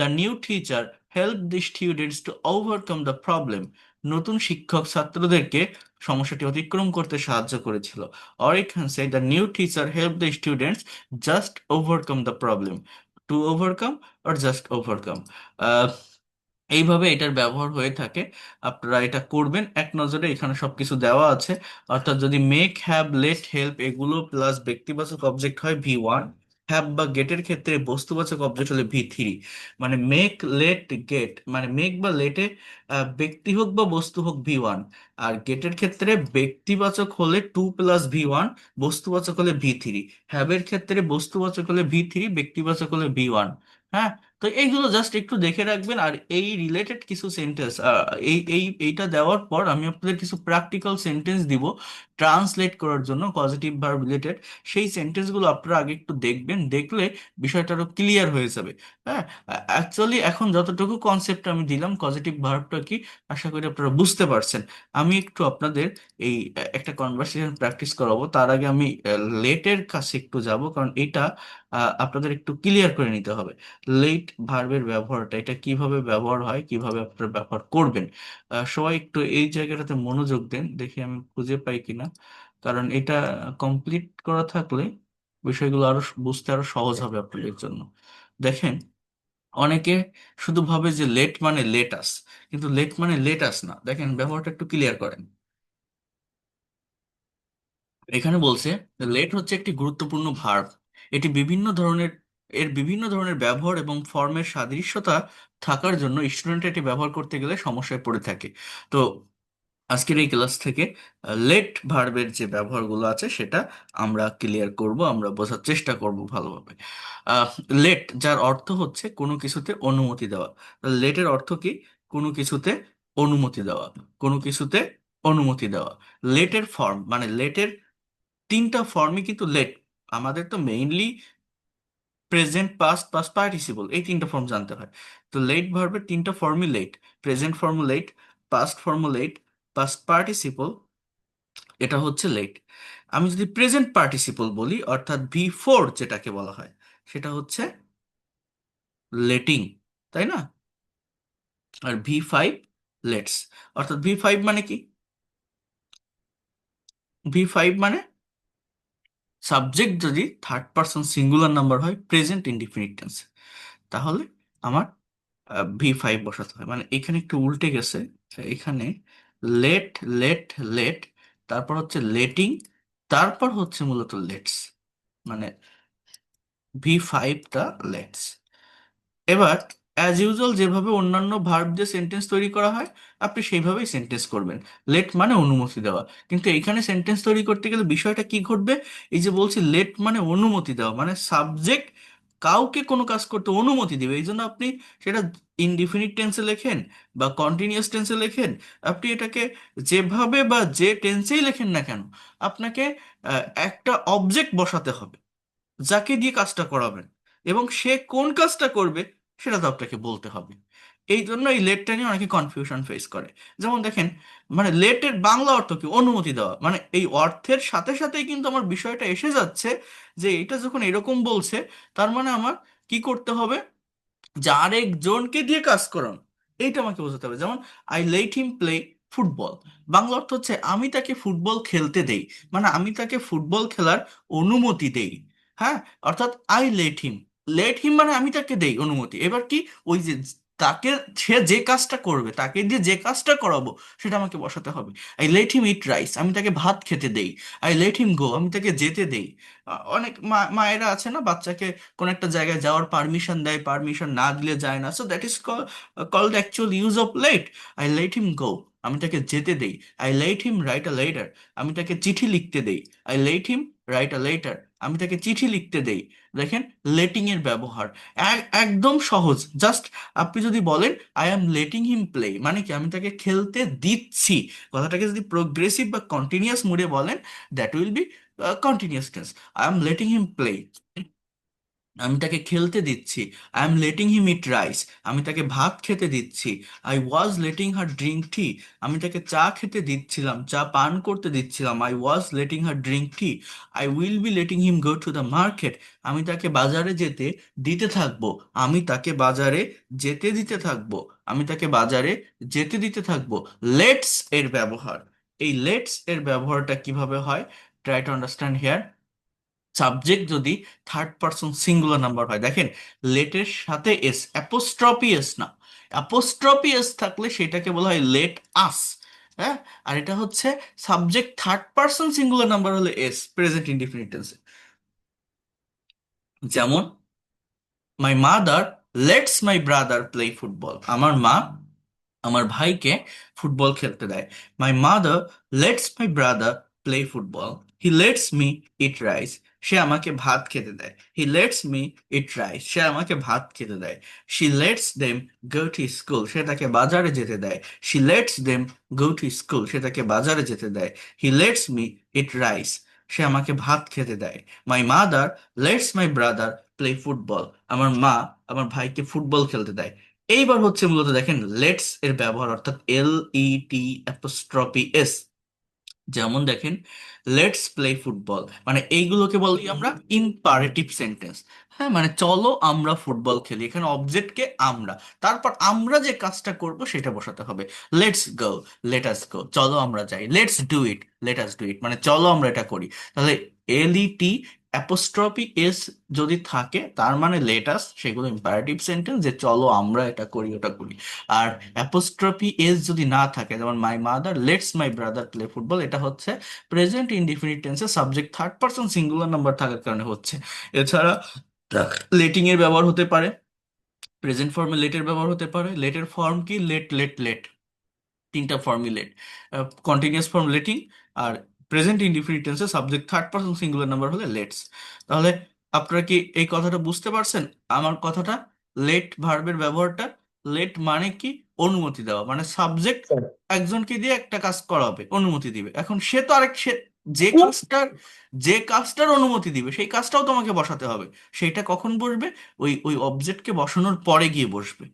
Speaker 1: The new teacher help the students to overcome the problem, নতুন শিক্ষক ছাত্রদেরকে সমস্যাটি অতিক্রম করতে সাহায্য করেছিল। Or it can say the new teacher help the students just overcome the problem, to overcome or just overcome. এইভাবে এটার ব্যবহার হয়ে থাকে। আপনারা এটা করবেন এক নজরে, এখানে সবকিছু দেওয়া আছে। অর্থাৎ যদি মেক, হ্যাভ, লেট, হেল্প এগুলো প্লাস ব্যক্তিবাচক অবজেক্ট হয় V1, হ্যাভ বা গেটের ক্ষেত্রে বস্তুবাচক অবজেক্ট হলে V3। মানে মেক, লেট, গেট, মানে মেক বা লেটে ব্যক্তি হোক বা বস্তু হোক V1, আর গেটের ক্ষেত্রে ব্যক্তিবাচক হলে 2+V1, বস্তুবাচক হলে V3। হ্যাভের ক্ষেত্রে বস্তুবাচক হলে V3, ব্যক্তিবাচক হলে V1। হ্যাঁ। তো এইগুলো জাস্ট একটু দেখে রাখবেন। আর এই রিলেটেড কিছু সেন্টেন্স, এইটা দেওয়ার পর আমি আপনাদের কিছু প্র্যাকটিক্যাল সেন্টেন্স দিব ট্রান্সলেট করার জন্য, পজিটিভ ভার্ব রিলেটেড। সেই সেন্টেন্সগুলো আপনারা আগে একটু দেখবেন, দেখলে বিষয়টা আরো ক্লিয়ার হয়ে যাবে। হ্যাঁ। অ্যাকচুয়ালি এখন যতটুকু কনসেপ্ট আমি দিলাম পজিটিভ ভার্বটা কি, আশা করি আপনারা বুঝতে পারছেন। আমি একটু আপনাদের এই একটা কনভারসেশন প্র্যাকটিস করাবো। তার আগে আমি লেটের কাছে একটু যাব, কারণ এটা আপনাদের একটু ক্লিয়ার করে নিতে হবে। লেট ভার্বের ব্যবহারটা, এটা কিভাবে ব্যবহার হয়, কিভাবে আপনারা ব্যবহার করবেন। সবাই একটু এই জায়গাটাতে মনোযোগ দেন, দেখি আমি খুঁজে পাই কিনা। কারণ এটা কমপ্লিট করা থাকলে বিষয়গুলো আরো বুঝতে আরো সহজ হবে আপনাদের জন্য। দেখেন, অনেকে শুধু ভাবে যে লেট মানে লেটাস, কিন্তু লেট মানে লেটাস না। দেখেন ব্যবহারটা একটু ক্লিয়ার করেন। এখানে বলছে লেট হচ্ছে একটি গুরুত্বপূর্ণ ভার্ব। এটি বিভিন্ন ধরনের ব্যবহার এবং ফর্মের সাদৃশ্যতা থাকার জন্য স্টুডেন্ট এটি ব্যবহার করতে গেলে সমস্যায় পড়ে থাকে। তো আজকের এই ক্লাস থেকে লেট ভার্বের যে ব্যবহারগুলো আছে সেটা আমরা ক্লিয়ার করব, আমরা বোঝার চেষ্টা করব ভালোভাবে। লেট, যার অর্থ হচ্ছে কোনো কিছুতে অনুমতি দেওয়া। লেটের অর্থ কি? কোনো কিছুতে অনুমতি দেওয়া, কোনো কিছুতে অনুমতি দেওয়া। লেটের ফর্ম মানে লেটের তিনটা ফর্মই কিন্তু লেট। আমাদের তো mainly present, past, past participle, এই তিনটা ফর্ম জানতে হয়। তো লেট ভার্বের তিনটা ফর্মই let. Present form let, past form let, past participle, এটা হচ্ছে লেট। আমি যদি প্রেজেন্ট পার্টিসিপল বলি, অর্থাৎ V4 যেটাকে বলা হয়, সেটা হচ্ছে লেটিং, তাই না? আর V5 লেটস। অর্থাৎ V5 মানে কি? V5 মানে সাবজেক্ট যদি থার্ড পার্সন সিঙ্গুলার নাম্বার হয় প্রেজেন্ট ইনডিফিনিট টেন্স, তাহলে আমার V5 বসাতে হয়। মানে এখানে একটু উল্টে গেছে। এখানে লেট, লেট, লেট, তারপর হচ্ছে লেটিং, তারপর হচ্ছে মূলত লেটস, মানে V5টা লেটস। এবার অ্যাজ ইউজুয়াল যেভাবে অন্যান্য ভার্ব দিয়ে সেন্টেন্স তৈরি করা হয়, আপনি সেইভাবেই সেন্টেন্স করবেন। লেট মানে অনুমতি দেওয়া। কিন্তু এইখানে সেন্টেন্স তৈরি করতে গেলে বিষয়টা কি ঘটবে? এই যে বলছি লেট মানে অনুমতি দেওয়া, মানে সাবজেক্ট কাউকে কোনো কাজ করতে অনুমতি দিবে। এই জন্য আপনি সেটা ইনডিফিনিট টেন্সে লেখেন বা কন্টিনিউয়াস টেন্সে লেখেন, আপনি এটাকে যেভাবে বা যে টেন্সেই লেখেন না কেন, আপনাকে একটা অবজেক্ট বসাতে হবে যাকে দিয়ে কাজটা করাবেন, এবং সে কোন কাজটা করবে সেটা তো আপনাকে বলতে হবে। এই জন্য এই লেটটা নিয়ে অনেকে কনফিউশন ফেস করে। যেমন দেখেন, মানে লেটের বাংলা অর্থ কি? অনুমতি দেওয়া। মানে এই অর্থের সাথে সাথেই কিন্তু আমার বিষয়টা এসে যাচ্ছে যে এটা যখন এরকম বলছে, তার মানে আমার কি করতে হবে? যে আরেকজনকে দিয়ে কাজ করানো, এইটা আমাকে বোঝাতে হবে। যেমন I let him play football, Bangla অর্থ হচ্ছে আমি তাকে ফুটবল খেলতে দেই, মানে আমি তাকে ফুটবল খেলার অনুমতি দেই। হ্যাঁ, অর্থাৎ I let him, let him মানে আমি তাকে দেই অনুমতি। এবার কি, ওই যে তাকে, সে যে কাজটা করবে, তাকে দিয়ে যে কাজটা করাবো, সেটা আমাকে বসাতে হবে। I let him eat rice, আমি তাকে ভাত খেতে দেই। আই লেট হিম গো, আমি তাকে যেতে দেই। অনেক মায়েরা আছে না, বাচ্চাকে কোন একটা জায়গায় যাওয়ার পারমিশন দেয়, পারমিশন না দিলে যায় না। So that is called actual use of let. I let him go, আমি তাকে যেতে দেই। I let him write a letter, আমি তাকে চিঠি লিখতে দেই। I let him write a letter, আমি তাকে চিঠি লিখতে দেই। দেখেন লেটিং এর ব্যবহার একদম সহজ। জাস্ট আপনি যদি বলেন I am letting him play, মানে কি আমি তাকে খেলতে দিচ্ছি। কথাটাকে যদি প্রোগ্রেসিভ বা কন্টিনিউয়াস মুডে বলেন, that will be continuous tense. I am letting him play, আমি তাকে খেলতে দিচ্ছি। I am letting him eat rice, আমি তাকে ভাত খেতে দিচ্ছি। I was letting her drink tea, আমি তাকে চা খেতে দিচ্ছিলাম, চা পান করতে দিচ্ছিলাম। I was letting her drink tea. I will be letting him go to the market, আমি তাকে বাজারে যেতে দিতে থাকবো। আমি তাকে বাজারে যেতে দিতে থাকবো, আমি তাকে বাজারে যেতে দিতে থাকবো। লেটস এর ব্যবহার, এই লেটস এর ব্যবহারটা কিভাবে হয়? Try to understand here. Subject যদি থার্ড পার্সন সিঙ্গুলার নাম্বার হয়, দেখেন লেটের সাথে এস, অ্যাপোস্ট্রফি এস না, অ্যাপোস্ট্রফি এস থাকলে সেটাকে বলা হয় লেট আস। হ্যাঁ, আর এটা হচ্ছে subject third person singular number হলে এস, প্রেজেন্ট ইনডিফিনিট টেন্সে। যেমন my mother lets my brother play football, আমার মা আমার ভাইকে ফুটবল খেলতে দেয়। My mother lets my brother play football, he lets me eat rice, সে আমাকে ভাত খেতে দেয়। He lets me eat rice, সে আমাকে ভাত খেতে দেয়। She lets them go to school, সে তাকে বাজারে যেতে দেয়। She lets them go to school, সে তাকে বাজারে যেতে দেয়। He lets me eat rice, সে আমাকে ভাত খেতে দেয়। My mother lets my brother play football, আমার মা আমার ভাইকে ফুটবল খেলতে দেয়। এইবার হচ্ছে মূলত দেখেন লেটস এর ব্যবহার, অর্থাৎ LET''S। যেমন দেখেন লেটস প্লে ফুটবল, মানে এইগুলোকে বলি আমরা ইম্পারেটিভ সেন্টেন্স। হ্যাঁ, মানে চলো আমরা ফুটবল খেলি, এখানে অবজেক্টকে আমরা, তারপর আমরা যে কাজটা করব সেটা বসাতে হবে। লেটস গো, লেট আস গো, চলো আমরা যাই। Let's do it, let us do it, মানে চলো আমরা এটা করি। তাহলে LET''S যদি থাকে, তার মানে লেট আস, সেগুলো ইম্পারেটিভ সেন্টেন্স, যে চলো আমরা এটা করি ওটা করি। আর অ্যাপোস্ট্রফি এস যদি না থাকে, যেমন my mother lets my brother play football, এটা হচ্ছে প্রেজেন্ট ইনডিফিনিট টেন্সে subject third person singular number থাকার কারণে হচ্ছে। এছাড়া লেটিং এর ব্যবহার হতে পারে, প্রেজেন্ট ফর্মে লেটের ব্যবহার হতে পারে। লেটের ফর্ম কি? লেট লেট লেট, তিনটা ফর্মই লেট। কন্টিনিউয়াস ফর্ম লেটিং, আর প্রেজেন্ট ইনডিফিনিট টেন্সে subject third person singular number হলে লেটস। তাহলে আপনারা কি এই কথাটা বুঝতে পারছেন? আমার কথাটা, লেট ভার্বের ব্যবহারটা, লেট মানে কি? অনুমতি দেওয়া, মানে সাবজেক্ট
Speaker 2: স্যার,
Speaker 1: একজনকে দিয়ে একটা কাজ করাবে, অনুমতি দিবে। এখন সে তো আরেক, সে যে কাজটার, যে কাজটার অনুমতি দিবে সেই কাজটাও তোমাকে বসাতে হবে। সেইটা কখন বসবে? ওই ওই অবজেক্টকে বসানোর পরে গিয়ে বসবে।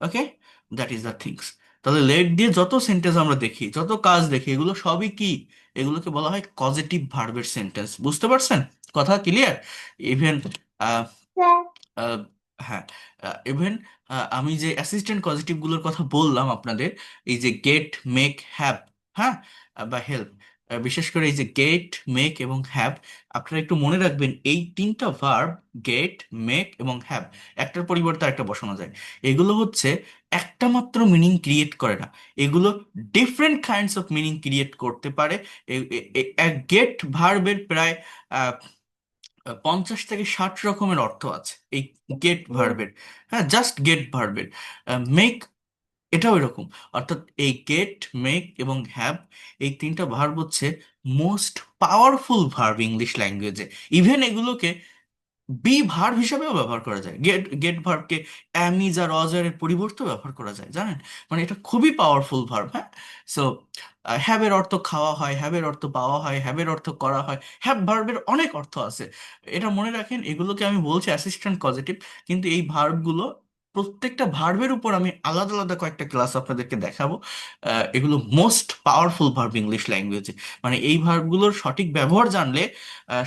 Speaker 1: ওকে, দ্যাট ইজ দ্য থিংস। তাহলে লেট দিয়ে যত সেন্টেন্স আমরা দেখি, যত কাজ দেখি, এগুলো সবই কি? এগুলোকে বলা হয় পজিটিভ ভার্বের সেন্টেন্স। বুঝতে পারছেন? কথা ক্লিয়ার? ইভেন আহ, হ্যাঁ, ইভেন আমি যে অ্যাসিস্ট্যান্ট পজিটিভ গুলোর কথা বললাম আপনাদের, এই যে গেট, মেক, হ্যাভ, হ্যাঁ, বা হেল্প, বিশেষ করে এই যে গেট, মেক এবং হ্যাভ, আপনারা একটু মনে রাখবেন এই তিনটা ভার্ব, গেট, মেক এবং হ্যাভ, একটার পরিবর্তে একটা বসানো যায়। এগুলো হচ্ছে একটা মাত্র মিনিং ক্রিয়েট করে না, এগুলো different kinds of meaning create করতে পারে। এক গেট ভার্বের প্রায় 50 থেকে 60 রকমের অর্থ আছে এই গেট ভার্বের। হ্যাঁ, জাস্ট গেট ভার্বের। মেক, এটাও এরকম। অর্থাৎ এই গেট, মেক এবং হ্যাভ, এই তিনটা ভার্ব হচ্ছে মোস্ট পাওয়ারফুল ভার্ব ইংলিশ ল্যাঙ্গুয়েজে। ইভেন এগুলোকে বি ভার্ব হিসাবেও ব্যবহার করা যায়। গেট গেট ভার্বকে অ্যামিজ আর অজারের পরিবর্তেও ব্যবহার করা যায়, জানেন? মানে এটা খুবই পাওয়ারফুল ভার্ব। হ্যাঁ, সো হ্যাভের অর্থ খাওয়া হয়, হ্যাভের অর্থ পাওয়া হয়, হ্যাভের অর্থ করা হয়। হ্যাভ ভার্বের অনেক অর্থ আছে, এটা মনে রাখেন। এগুলোকে আমি বলছি অ্যাসিস্ট্যান্ট পজিটিভ, কিন্তু এই ভার্বগুলো প্রত্যেকটা ভার্বের উপর আমি আলাদা আলাদা কয়েকটা ক্লাস আপনাদেরকে দেখাবো। এগুলো মোস্ট পাওয়ারফুল ভার্ব ইংলিশ ল্যাঙ্গুয়েজে। মানে এই ভার্বগুলোর সঠিক ব্যবহার জানলে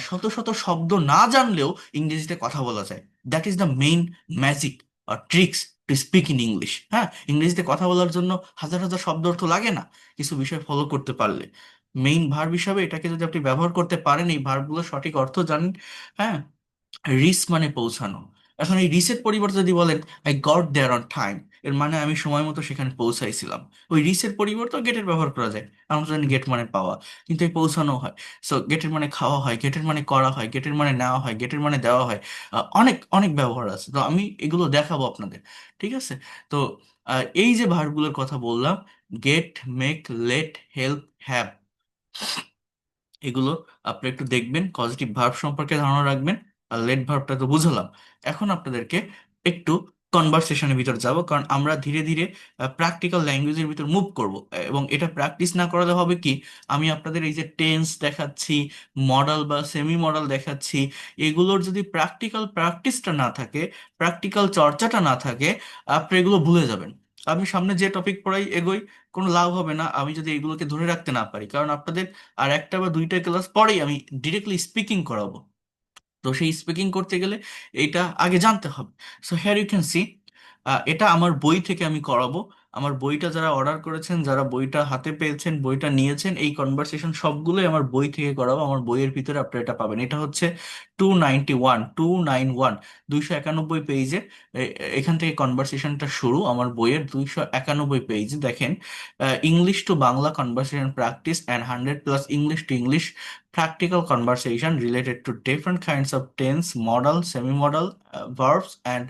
Speaker 1: শত শত শব্দ না জানলেও ইংরেজিতে কথা বলা যায়। That is the main magic আর tricks to speak in English. হ্যাঁ, ইংরেজিতে কথা বলার জন্য হাজার হাজার শব্দ অর্থ লাগে না, কিছু বিষয় ফলো করতে পারলে। মেইন ভার্ব হিসাবে এটাকে যদি আপনি ব্যবহার করতে পারেন, এই ভার্বগুলোর সঠিক অর্থ জানেন। হ্যাঁ, রিচ মানে পৌঁছানো। এখন এই রিচের পরিবর্তে যদি বলেন I got there on time, এর মানে আমি সময় মতো সেখানে পৌঁছাইছিলাম। ওই রিচের পরিবর্তে গেটের ব্যবহার করা যায়। আমরা জানি গেট মানে পাওয়া, কিন্তু এই পৌঁছানো হয়। সো গেটের মানে খাওয়া হয়, গেটের মানে করা হয়, গেটের মানে নেওয়া হয়, গেটের মানে দেওয়া হয়। অনেক অনেক ব্যবহার আছে, তো আমি এগুলো দেখাবো আপনাদের। ঠিক আছে? তো এই যে ভার্বগুলোর কথা বললাম, get, make, let, help, have, এগুলো আপনি একটু দেখবেন, পজিটিভ ভার্ব সম্পর্কে ধারণা রাখবেন। আর লেট ভার্বটা তো বুঝলাম। এখন আপনাদেরকে একটু কনভারসেশনের ভিতর যাব, কারণ আমরা ধীরে ধীরে প্র্যাকটিক্যাল ল্যাঙ্গুয়েজের ভিতর মুভ করব। এবং এটা প্র্যাকটিস না করালে হবে কি, আমি আপনাদের এই যে টেন্স দেখাচ্ছি, মডেল বা সেমি মডেল দেখাচ্ছি, এগুলোর যদি প্র্যাকটিক্যাল প্র্যাকটিসটা না থাকে, প্র্যাকটিক্যাল চর্চাটা না থাকে, আপনি এগুলো ভুলে যাবেন। আমি সামনে যে টপিক পড়াই এগোই, কোনো লাভ হবে না আমি যদি এগুলোকে ধরে রাখতে না পারি। কারণ আপনাদের আর একটা বা দুইটা ক্লাস পরেই আমি ডিরেক্টলি স্পিকিং করাবো। তো সেই স্পিকিং করতে গেলে এইটা আগে জানতে হবে। So here you can see, এটা আমার বই থেকে আমি করাবো। আমার বইটা যারা অর্ডার করেছেন, যারা বইটা হাতে পেয়েছেন, বইটা নিয়েছেন, এই কনভারসেশন সবগুলোই আমার বই থেকে করাবো। আমার বইয়ের ভিতরে আপনারা এটা পাবেন। এটা হচ্ছে 291, 291, 291 পেজে। এখান থেকে কনভারসেশনটা শুরু আমার বইয়ের 291 পেজে। দেখেন, English to Bangla conversation practice and 100+ English to English practical conversation related to different kinds of tense, modal, semi-modal, verbs and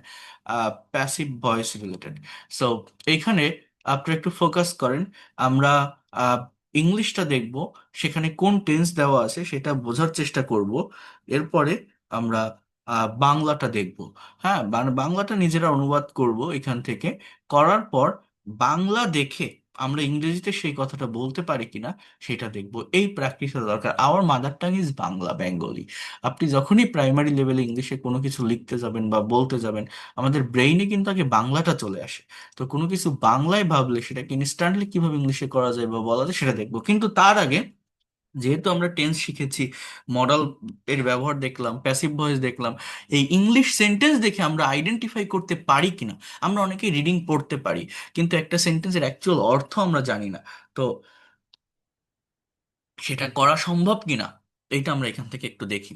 Speaker 1: passive voice related. So এইখানে আপনি একটু ফোকাস করেন। আমরা ইংলিশটা দেখব, সেখানে কোন টেন্স দেওয়া আছে সেটা বোঝার চেষ্টা করব। এরপরে আমরা বাংলাটা দেখব। হ্যাঁ, বাংলাটা নিজেরা অনুবাদ করব এখান থেকে। করার পর বাংলা দেখে আমরা ইংরেজিতে সেই কথাটা বলতে পারি কিনা সেটা দেখবো। এই প্র্যাকটিসের দরকার। Our mother tongue is Bangla, Bengali. আপনি যখনই প্রাইমারি লেভেলে ইংলিশে কোনো কিছু লিখতে যাবেন বা বলতে যাবেন, আমাদের ব্রেইনে কিন্তু আগে বাংলাটা চলে আসে। তো কোনো কিছু বাংলায় ভাবলে সেটাকে ইনস্ট্যান্টলি কিভাবে ইংলিশে করা যায় বা বলা যায় সেটা দেখবো। কিন্তু তার আগে, যেহেতু আমরা টেন্স শিখেছি, মডাল এর ব্যবহার দেখলাম, প্যাসিভ ভয়েস দেখলাম, এই ইংলিশ সেন্টেন্স দেখে আমরা আইডেন্টিফাই করতে পারি কিনা। আমরা অনেকেই রিডিং পড়তে পারি, কিন্তু একটা সেন্টেন্সের অ্যাকচুয়াল অর্থ আমরা জানি না। তো সেটা করা সম্ভব কিনা এইটা আমরা এখান থেকে একটু দেখি।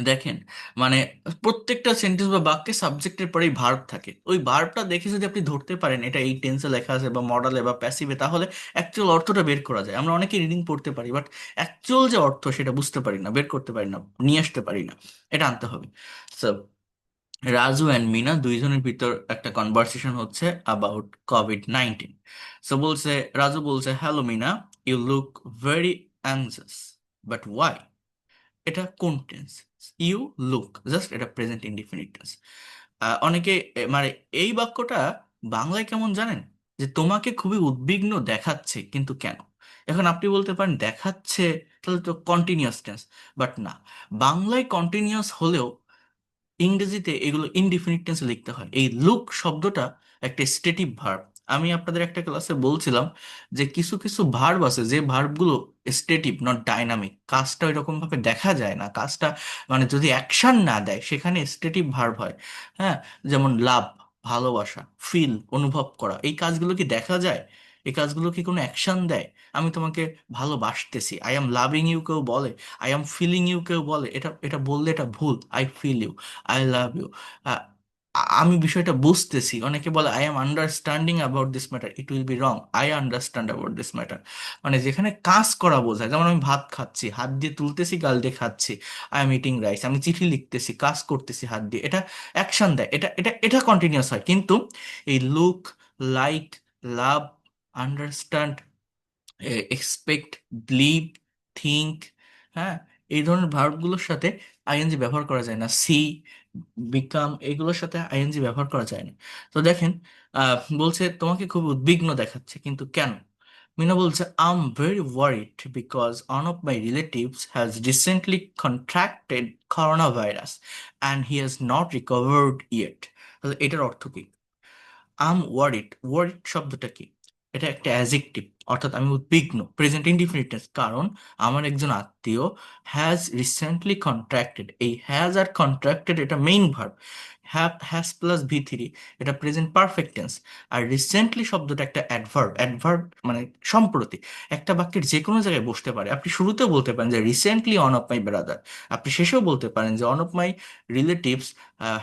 Speaker 1: দেখেন, মানে প্রত্যেকটা সেন্টেন্স বা বাক্যে সাবজেক্টের পরেই ভার্ব থাকে। ওই ভার্বটা দেখে যদি আপনি ধরতে পারেন এটা এই টেন্সে লেখা আছে বা মডালে বা প্যাসিভে, তাহলে অ্যাকচুয়াল অর্থটা বের করা যায়। আমরা অনেকে রিডিং পড়তে পারি, বাট অ্যাকচুয়াল যে অর্থ সেটা বুঝতে পারি না, বের করতে পারি না, নিয়ে আসতে পারি না। এটা আনতে হবে। সো রাজু অ্যান্ড মিনা দুইজনের ভিতর একটা কনভারসেশন হচ্ছে অ্যাবাউট কোভিড-19। সো বলছে, রাজু বলছে, hello Meena, you look very anxious, but why? এটা কোন টেন্স? ইউ লুক, জাস্ট এটা প্রেজেন্ট ইনডিফিনিট টেন্স। অনেকে মানে এই বাক্যটা বাংলায় কেমন জানেন? যে তোমাকে খুবই উদ্বিগ্ন দেখাচ্ছে, কিন্তু কেন? এখন আপনি বলতে পারেন দেখাচ্ছে, তাহলে তো কন্টিনিউয়াস টেন্স। বাট না, বাংলায় কন্টিনিউয়াস হলেও ইংরেজিতে এগুলো ইনডিফিনিট টেন্সে লিখতে হয়। এই লুক শব্দটা একটা স্টেটিভ ভার্ব। আমি আপনাদের একটা ক্লাসে বলছিলাম যে কিছু কিছু ভার্ব আছে যে ভার্বগুলো স্টেটিভ, নট ডাইনামিক। কাজটা ওইরকম ভাবে দেখা যায় না, কাজটা মানে যদি অ্যাকশন না দেয় সেখানে স্টেটিভ ভার্ব হয়। হ্যাঁ, যেমন লাভ, ভালোবাসা, ফিল, অনুভব করা, এই কাজগুলো কি দেখা যায়? এই কাজগুলো কি কোনো অ্যাকশন দেয়? আমি তোমাকে ভালোবাসতেছি, আই এম লাভিং ইউ কেউ বলে, আই এম ফিলিং ইউ কেউ বলে। এটা এটা বললে এটা ভুল। I feel you, I love you. আমি বিষয়টা বুঝতেছি। অনেকে বলে I am understanding about this matter, it will be wrong, I understand about this matter. মানে যেখানে কাজ করা বোঝায়, যেমন আমি ভাত খাচ্ছি, হাত দিয়ে তুলতেছি, গাল দিয়ে খাচ্ছি। I am eating rice. আমি চিঠি লিখতেছি, কাজ করতেছি হাত দিয়ে, এটা অ্যাকশন দেয়, এটা এটা এটা কন্টিনিউয়াস হয়। কিন্তু এই লুক, লাইক, লাভ, আন্ডারস্ট্যান্ড, এক্সপেক্ট, বিলিভ, থিঙ্ক, হ্যাঁ, এই ধরনের ভার্বগুলোর সাথে আইএনজি ব্যবহার করা যায় না। সি, বিকাম, এগুলোর সাথে আইএনজি ব্যবহার করা যায় না। তো দেখেন, বলছে তোমাকে খুব উদ্বিগ্ন দেখাচ্ছে, কিন্তু কেন? মিনা বলছে, I am very worried because one of my relatives has recently contracted corona virus and he has not recovered yet. তাহলে এটার অর্থ কি? আম ওয়ারিড, ওয়ারিড শব্দটা কি? এটা একটা অ্যাজেক্টিভ, অর্থাৎ আমি উদ্বিগ্ন, প্রেজেন্ট ইনডিফিনিট, কারণ আমার একজন আত্মীয় হ্যাজ রিসেন্টলি কন্ট্রাক্টেড, এই হ্যাজ আর কন্ট্রাক্টেড এটা main verb, has plus V three, এটা প্রেজেন্ট পারফেক্ট টেন্স। আর রিসেন্টলি শব্দটা একটা অ্যাডভার্ব, অ্যাডভার্ব মানে সম্প্রতি, একটা বাক্যের যে কোনো জায়গায় বসতে পারে। আপনি শুরুতেও বলতে পারেন যে recently on of my brother, আপনি শেষেও বলতে পারেন যে on of my relatives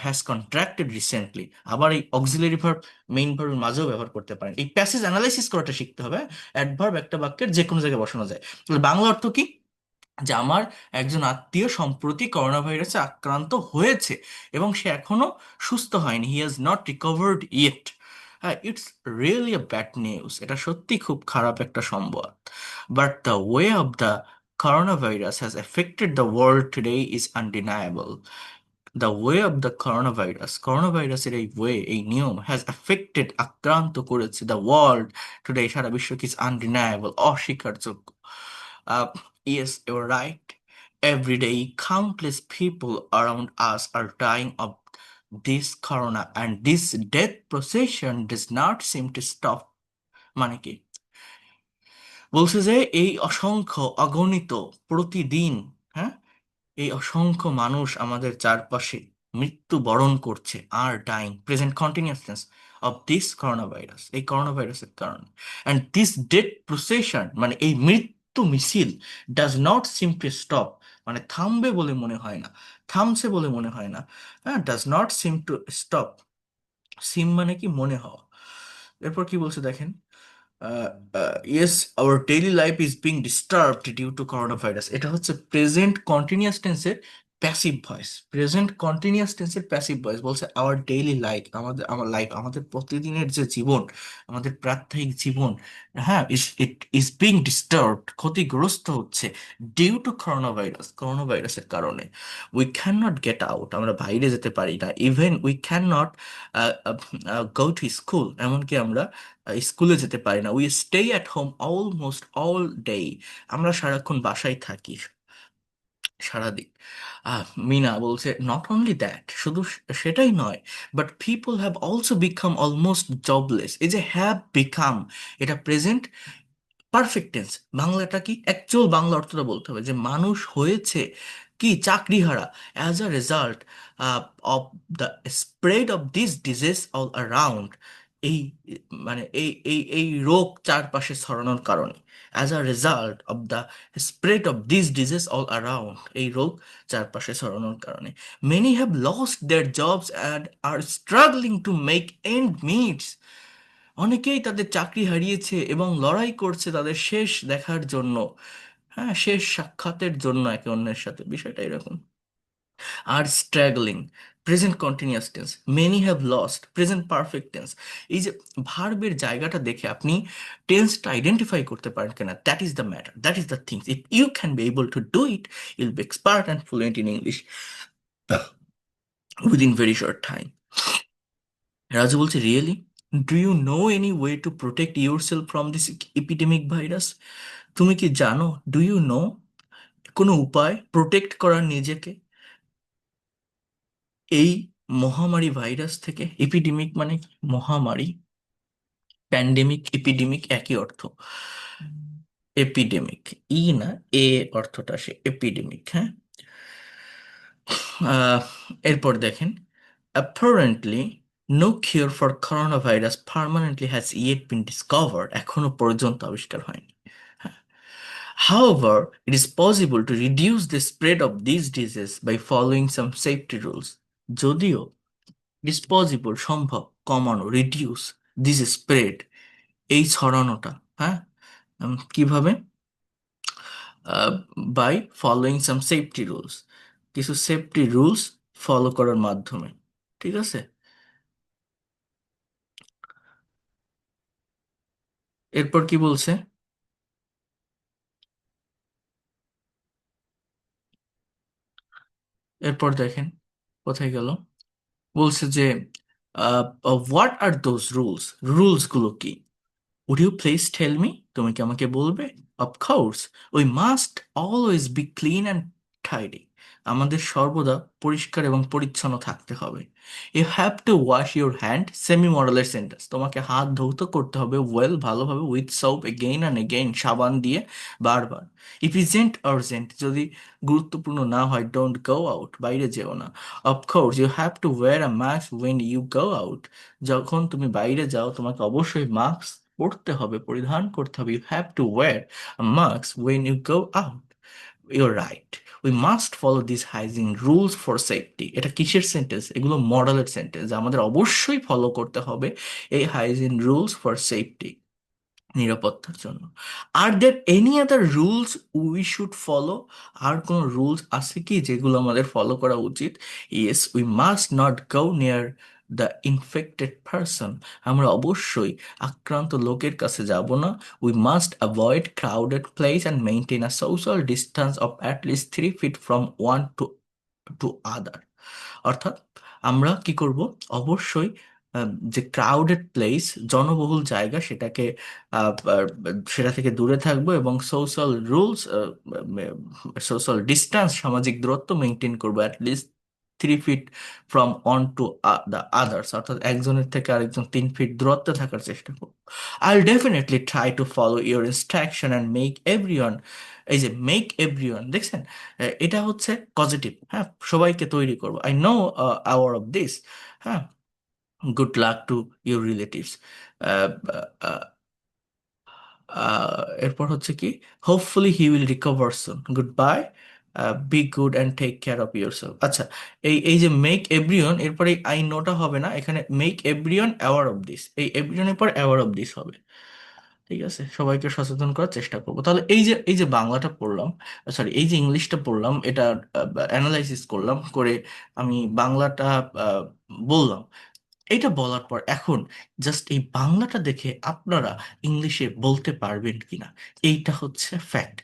Speaker 1: has contracted recently. আবার এই অক্সিলারি ভার্ব মেইন ভার্বের মাঝেও ব্যবহার করতে পারেন। এই প্যাসেজ অ্যানালাইসিস করাটা শিখতে হবে। অ্যাডভার্ব একটা বাক্যের যে কোনো জায়গায় বসানো যায়। তাহলে বাংলা অর্থ কি? যে আমার একজন আত্মীয় সম্প্রতি করোনা ভাইরাসে আক্রান্ত হয়েছে এবং সে এখনো সুস্থ হয়নি, he has not recovered yet. হ্যাঁ, it's really a bad news, এটা সত্যি খুব খারাপ একটা সংবাদ। But the way of the corona virus has affected the world today is undeniable. The way of the corona virus, corona ভাইরাসের এই way, এই নিয়ম, হ্যাজ এফেক্টেড আক্রান্ত করেছে দ্য ওয়ার্ল্ড টুডে, সারা বিশ্বকে, ইজ আনডিনায়েবল, অস্বীকারযোগ্য। Yes, your right. Every day, countless people around us are dying of this corona, and this death procession does not seem to stop. মানে কি বলছে যে এই অসংখ্য অগণিত প্রতিদিন, হ্যাঁ, এই অসংখ্য মানুষ আমাদের চারপাশে মৃত্যুবরণ করছে, আর dyeing, present continuous tense, of this corona virus, এই করোনা ভাইরাসের কারণে। অ্যান্ড দিস ডেথ প্রসেশন মানে এই মৃত্যু মিছিল, does not seem to stop মানে থামবে বলে মনে হয় না, থামছে বলে মনে হয় না। হ্যাঁ, does not seem to stop, seem মানে কি? মনে হওয়া। এরপর কি বলছে দেখেন, yes, our daily life is being disturbed due to corona virus. এটা হচ্ছে প্রেজেন্ট কন্টিনিউয়াস টেন্সের প্যাসিভ ভয়েস, প্রেজেন্ট কন্টিনিউয়াস টেন্সের প্যাসিভ ভয়েস। বলছে আওয়ার ডেইলি লাইফ, আমার লাইফ, আমাদের প্রতিদিনের যে জীবন, আমাদের প্রাত্যহিক জীবন, হ্যাঁ, ইট ইজ বিং ডিস্টার্বড, ক্ষতিগ্রস্ত হচ্ছে, due to corona virus, corona ভাইরাসের কারণে। We can not get out, আমরা বাইরে যেতে পারি না। Even we can not go to school, এমনকি আমরা স্কুলে যেতে পারি না। We stay at home almost all day, আমরা সারাক্ষণ বাসায় থাকি, সারাদিন। মিনা বলছে নট অনলি দ্যাট, শুধু সেটাই নয়, but people have also become almost jobless. এই যে হ্যাভ বিকাম, এটা প্রেজেন্ট পারফেক্ট টেন্স। বাংলাটা কি? অ্যাকচুয়াল বাংলা অর্থটা বলতে হবে যে মানুষ হয়েছে কি চাকরিহারা, as a result of the spread of this disease all around. এই মানে এই রোগ চারপাশে ছড়ানোর কারণে, as a result of the spread of this disease all around, এই রোগ চারপাশে ছড়ানোর কারণে, many have lost their jobs and are struggling to make end meets. অনেকেই তাদের চাকরি হারিয়েছে এবং লড়াই করছে তাদের শেষ দেখার জন্য, হ্যাঁ, শেষ সাক্ষাতের জন্য একে অন্যের সাথে, বিষয়টা এরকম। আর struggling, present continuous tense, many have lost, present perfect tense. এই যে ভার্বের জায়গাটা দেখে আপনি টেন্সটা আইডেন্টিফাই করতে পারেন কিনা, that is the matter, that is the things. If you can be able to do it, you'll be expert and fluent in English within very short time. Raju বলছে really, do you know any way to protect your self from this epidemic virus? তুমি কি জানো, do you no, কোনো উপায় protect করার নিজেকে এই মহামারী ভাইরাস থেকে? এপিডেমিক মানে কি? মহামারী, প্যান্ডেমিক, এপিডেমিক একই অর্থ। এপিডেমিক, ই না, এ অর্থটা সে এপিডেমিক, হ্যাঁ। আহ, এরপর দেখেন, apparently no cure for coronavirus permanently has yet been discovered, এখনো পর্যন্ত আবিষ্কার হয়নি, হ্যাঁ। However, it is possible to reduce the spread of these diseases by following some safety rules. যদিও it is possible, সম্ভব, কমানো, রিডিউস, দিস স্প্রেড, এই ছড়ানোটা, হ্যাঁ, কিভাবে? By following some safety rules, কিছু সেফটি রুলস ফলো করার মাধ্যমে, ঠিক আছে। এরপর কি বলছে? এরপর দেখেন কোথায় গেল, বলছে যে what are those rules, rules গুলো কি? Would you please tell me, তুমি কি আমাকে বলবে? Of course, we must always be clean and tidy, আমাদের সর্বদা পরিষ্কার এবং পরিচ্ছন্ন থাকতে হবে। You have to wash your hand, semi মডেলের সেন্টেন্স, তোমাকে হাত ধৌত করতে হবে ওয়েল, ভালোভাবে, with soap, again and again, সাবান দিয়ে বারবার। ইফ ইজেন্ট আর্জেন্ট, যদি গুরুত্বপূর্ণ না হয়, ডোন্ট গো আউট, বাইরে যেও না। Of course you have to wear a mask when you go out, যখন তুমি বাইরে যাও তোমাকে অবশ্যই মাস্ক পরতে হবে, পরিধান করতে হবে। You have to wear a mask when you go out. Your right, we must follow this hygiene rules for safety. এটা কিসের সেন্টেন্স? এগুলো মডেলের সেন্টেন্স, আমাদের অবশ্যই ফলো করতে হবে এই হাইজিন রুলস ফর সেফটি, নিরাপত্তার জন্য। Are there any other rules we should follow? আর কোনো রুলস আছে কি যেগুলো আমাদের ফলো করা উচিত? Yes, we must not go near the infected person, আমরা অবশ্যই আক্রান্ত লোকের কাছে যাব না। We must avoid crowded place and maintain a social distance of at least 3 feet from one to to other. অর্থাৎ আমরা কি করব? অবশ্যই যে ক্রাউডেড প্লেস, জনবহুল জায়গা, সেটা থেকে দূরে থাকবো, এবং সোশ্যাল রুলস, সোশ্যাল ডিস্টেন্স, সামাজিক দূরত্ব মেনটেন করবো at least 3 feet from on to the others, অর্থাৎ একজনের থেকে আরেকজন 3 ফিট দূরত্বে থাকার চেষ্টা করবো। I will definitely try to follow your instruction and make everyone, এই যে মেক এভরিওয়ান দেখছেন, এটা হচ্ছে পজিটিভ, হ্যাঁ, সবাইকে তৈরি করবো। I know our of this, হ্যাঁ, good luck to your relatives. এরপর হচ্ছে কি, hopefully he will recover soon, good bye, be good and take care of your self. আচ্ছা, এই এই যে মেক এভরিওয়ান, এরপরে এই আই নোটা হবে না, এখানে make everyone aware of this, এই এভরিওয়ানের পর অ্যাওয়ার অফ দিস হবে। ঠিক আছে, সবাইকে সচেতন করার চেষ্টা করবো। তাহলে এই যে বাংলাটা পড়লাম, সরি, এই যে ইংলিশটা পড়লাম, এটা অ্যানালাইসিস করলাম করে আমি বাংলাটা আহ, বললাম। এটা বলার পর এখন জাস্ট এই বাংলাটা দেখে আপনারা ইংলিশে বলতে পারবেন কিনা, এইটা হচ্ছে ফ্যাক্ট।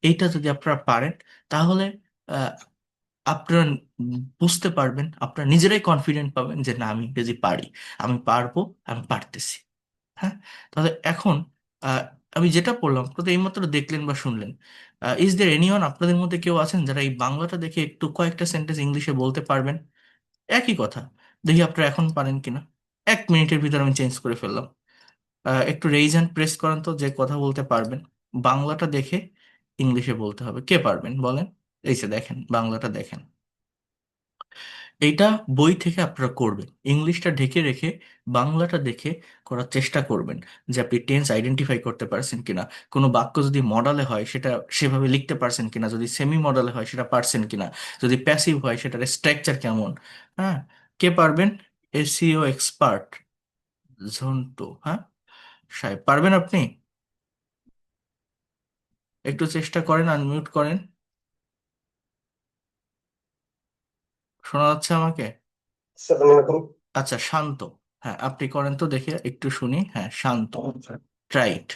Speaker 1: এইটা যদি আপনারা পারেন, তাহলে আহ, আপনারা বুঝতে পারবেন, আপনারা নিজেরাই কনফিডেন্ট পাবেন যে না, আমি ইংরেজি পারি, আমি পারবো, আমি পারতেছি। হ্যাঁ, তাহলে এখন আহ, আমি যেটা বললাম তো এইমাত্র দেখলেন বা শুনলেন, ইজ দের এনিওয়ান, আপনাদের মধ্যে কেউ আছেন যারা এই বাংলাটা দেখে একটু কয়েকটা সেন্টেন্স ইংলিশে বলতে পারবেন? একই কথা, দেখি আপনারা এখন পারেন কিনা। 1 মিনিটের ভিতর আমি চেঞ্জ করে ফেললাম। একটু রেইজ হ্যান্ড প্রেস করেন তো, যে কথা বলতে পারবেন, বাংলাটা দেখে ইংলিশে বলতে হবে, কে পারবেন বলেন? এই যে দেখেন, বাংলাটা দেখেন, এইটা বই থেকে আপনারা করবেন, ইংলিশটা ঢেকে রেখে বাংলাটা দেখে করার চেষ্টা করবেন, যে আপনি টেন্স আইডেন্টিফাই করতে পারছেন কিনা, কোনো বাক্য যদি মডালে হয় সেটা সেভাবে লিখতে পারছেন কিনা, যদি সেমি মডালে হয় সেটা পারছেন কিনা, যদি প্যাসিভ হয় সেটার স্ট্রাকচার কেমন। হ্যাঁ, কে পারবেন? এসইও এক্সপার্ট ঝন্টু, হ্যাঁ সাহেব, পারবেন আপনি? একটু চেষ্টা করেন, আনমিউট করেন। শোনা যাচ্ছে আমাকে?
Speaker 2: আসসালামু আলাইকুম
Speaker 1: আচ্ছা, শান্ত, হ্যাঁ আপনি করেন তো দেখে একটু শুনি, হ্যাঁ শান্ত, ট্রাইট।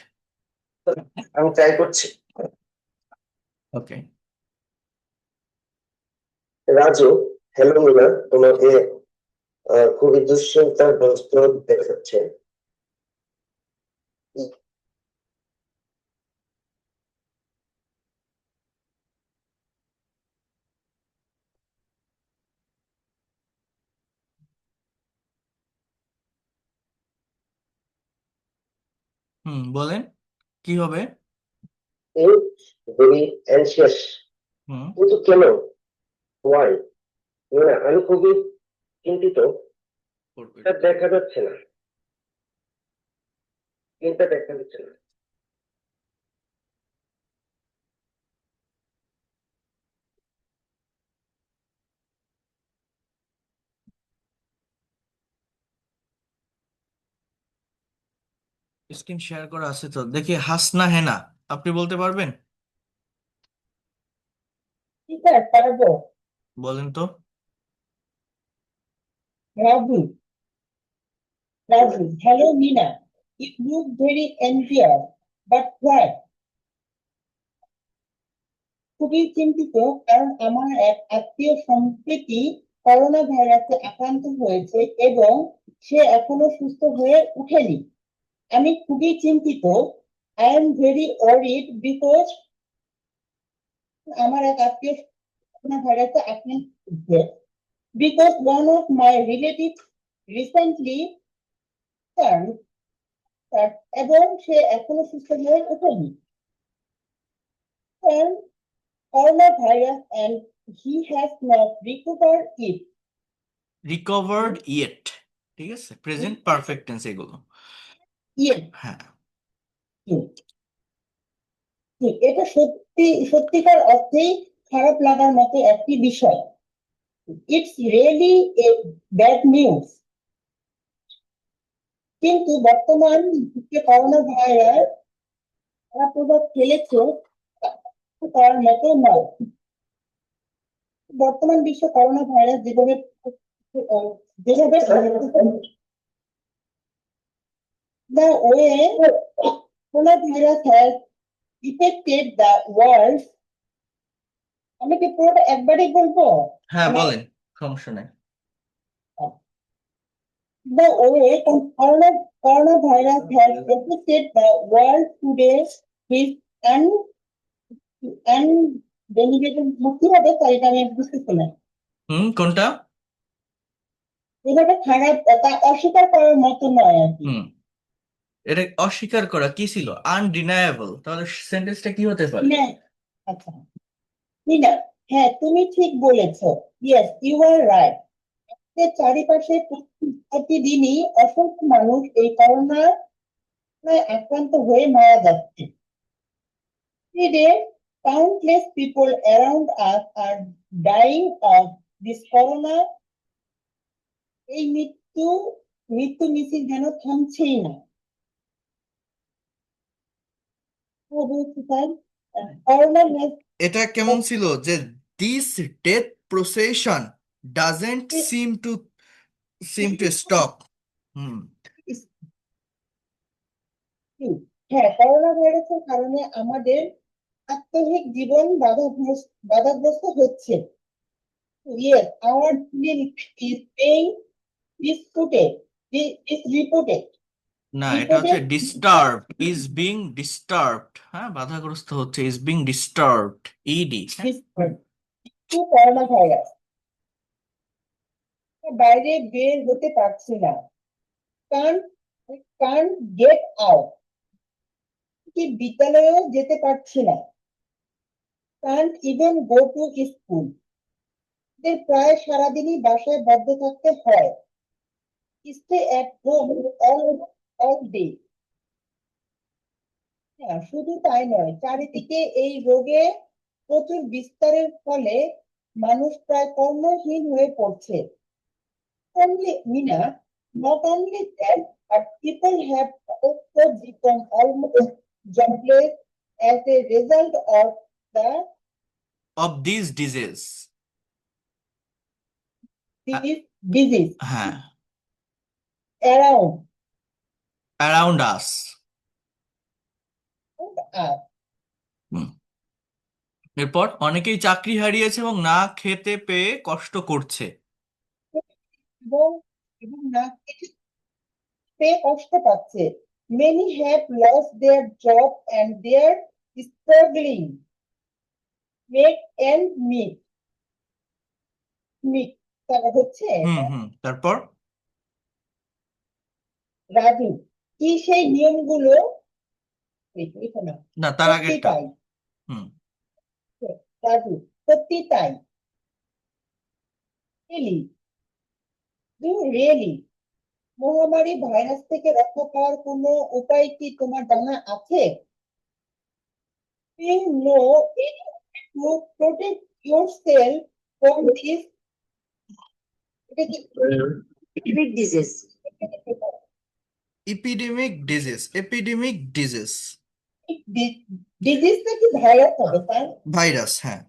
Speaker 2: স্যার। আমি ট্রাই করছি।
Speaker 1: ওকে।
Speaker 2: রাজু, হ্যালো মিনা, তোমাকে খুবই দুশ্চিন্তাগ্রস্ত দেখাচ্ছে।
Speaker 1: বলেন, কি হবে?
Speaker 2: ভেরি অ্যানসিয়াস,
Speaker 1: হুম।
Speaker 2: কিন্তু কেন? ওয়াই? মিনা, আমি খুবই চিন্তিত। তা দেখা যাচ্ছে না, চিন্তা দেখা যাচ্ছে না।
Speaker 1: স্ক্রিন শেয়ার করা আছে তো দেখি, হাসনা হেনা, আপনি বলতে পারবেন?
Speaker 3: ঠিক আছে, পারবো।
Speaker 1: বলেন তো।
Speaker 3: Raju, Raji, hello Nina. You look very anxious, but why? খুবই চিন্তিত, কারণ আমার এক আত্মীয় সম্প্রতি করোনা ভাইরাসে আক্রান্ত হয়েছে এবং সে এখনো সুস্থ হয়ে ওঠেনি। আমি খুবই চিন্তিত। I am very worried because আমার এক আত্মীয় coronavirus আক্রান্ত because one of my relatives recently turned এবং সে এখনো সুস্থ হয়ে ওঠেনি coronavirus and he has not recovered it.
Speaker 1: Recovered yet, ঠিক আছে, প্রেজেন্ট পারফেক্ট টেন্স এগুলো।
Speaker 3: Yes,
Speaker 1: হ্যাঁ,
Speaker 3: ঠিক, এটা সত্যিকার অর্থেই খারাপ লাগার মতো একটি বিষয়। It's really a bad news. কিন্তু বর্তমান যে করোনা ভাইরাস খারাপ প্রভাব ফেলেছে করার মতো নয়। বর্তমান বিশ্বে করোনা ভাইরাস যেভাবে the way coronavirus has affected the world, আমি কি পুরোটা একবারই বলবো?
Speaker 1: হ্যাঁ বলেন, সমস্যা নাই।
Speaker 3: The way coronavirus has affected the world today is কিভাবে তাইটা আমি বুঝতেছি না।
Speaker 1: কোনটা?
Speaker 3: এভাবে খারাপ তা অস্বীকার করার মতো নয় আর কি।
Speaker 1: এটা অস্বীকার করা কি ছিল? আনডিনায়েবল। তাহলে সেন্টেন্সটা কি হতে পারে?
Speaker 3: না, আচ্ছা, না, হ্যাঁ তুমি ঠিক বলেছো। Yes, you are right. চারিপাশে প্রতিদিনই অসংখ্য মানুষ এই করোনায় আক্রান্ত হয়ে মারা যাচ্ছে। Today, countless people around us are dying of this corona. এই মৃত্যু মিছিল যেন থামছেই না। করোনা
Speaker 1: এটা কেমন ছিল যে this death procession doesn't seem to stop.
Speaker 3: হ্যাঁ, করোনা ভাইরাসের কারণে আমাদের প্রাত্যহিক জীবন বাধাগ্রস্ত হচ্ছে। Yes, our bill is being disputed, is reported.
Speaker 1: না, এটা হচ্ছে ডিস্টার্বড, ইজ বিং ডিস্টার্বড। হ্যাঁ, বাধাগ্রস্ত হচ্ছে, is being disturbed, ED.
Speaker 3: to corona virus. বাইরে বের হতে পারছি না। can't get out. কি বিদ্যালয়েও যেতে পারছি না। can't even go to school. প্রায় সারাদিনই বাসায় বদ্ধ থাকতে হয়। stay at home all day. হ্যাঁ, শুধু তাই নয়, চারিদিকে এই রোগে প্রচুর বিস্তারের ফলে মানুষ প্রায় কর্মহীন হয়ে পড়ছে। Not only that, but people have also become almost jobless as a result of
Speaker 1: this disease.
Speaker 3: this disease
Speaker 1: হ্যাঁ,
Speaker 3: around
Speaker 1: আস।
Speaker 3: us.
Speaker 1: এরপর অনেকেই চাকরি হারিয়েছে এবং না খেতে পেয়ে কষ্ট করছে।
Speaker 3: এবং না পেয়ে কষ্ট পাচ্ছে। Many have lost their job and they are struggling make ends meet. তারা হচ্ছে
Speaker 1: তারপর
Speaker 3: রাজু কি সেই নিয়মগুলো
Speaker 1: না, তার
Speaker 3: সত্যি
Speaker 1: আগেরটা।
Speaker 3: তাই। রাজু সত্যি তাই। রিয়েলি মহামারী ভাইরাস থেকে রক্ষা পাওয়ার কোনো উপায় কি তোমার জানা আছে? You know to protect yourself from this
Speaker 4: epidemic disease.
Speaker 1: Epidemic disease.
Speaker 3: Disease নাকি ভাইরাস হবে স্যার?
Speaker 1: ভাইরাস, হ্যাঁ।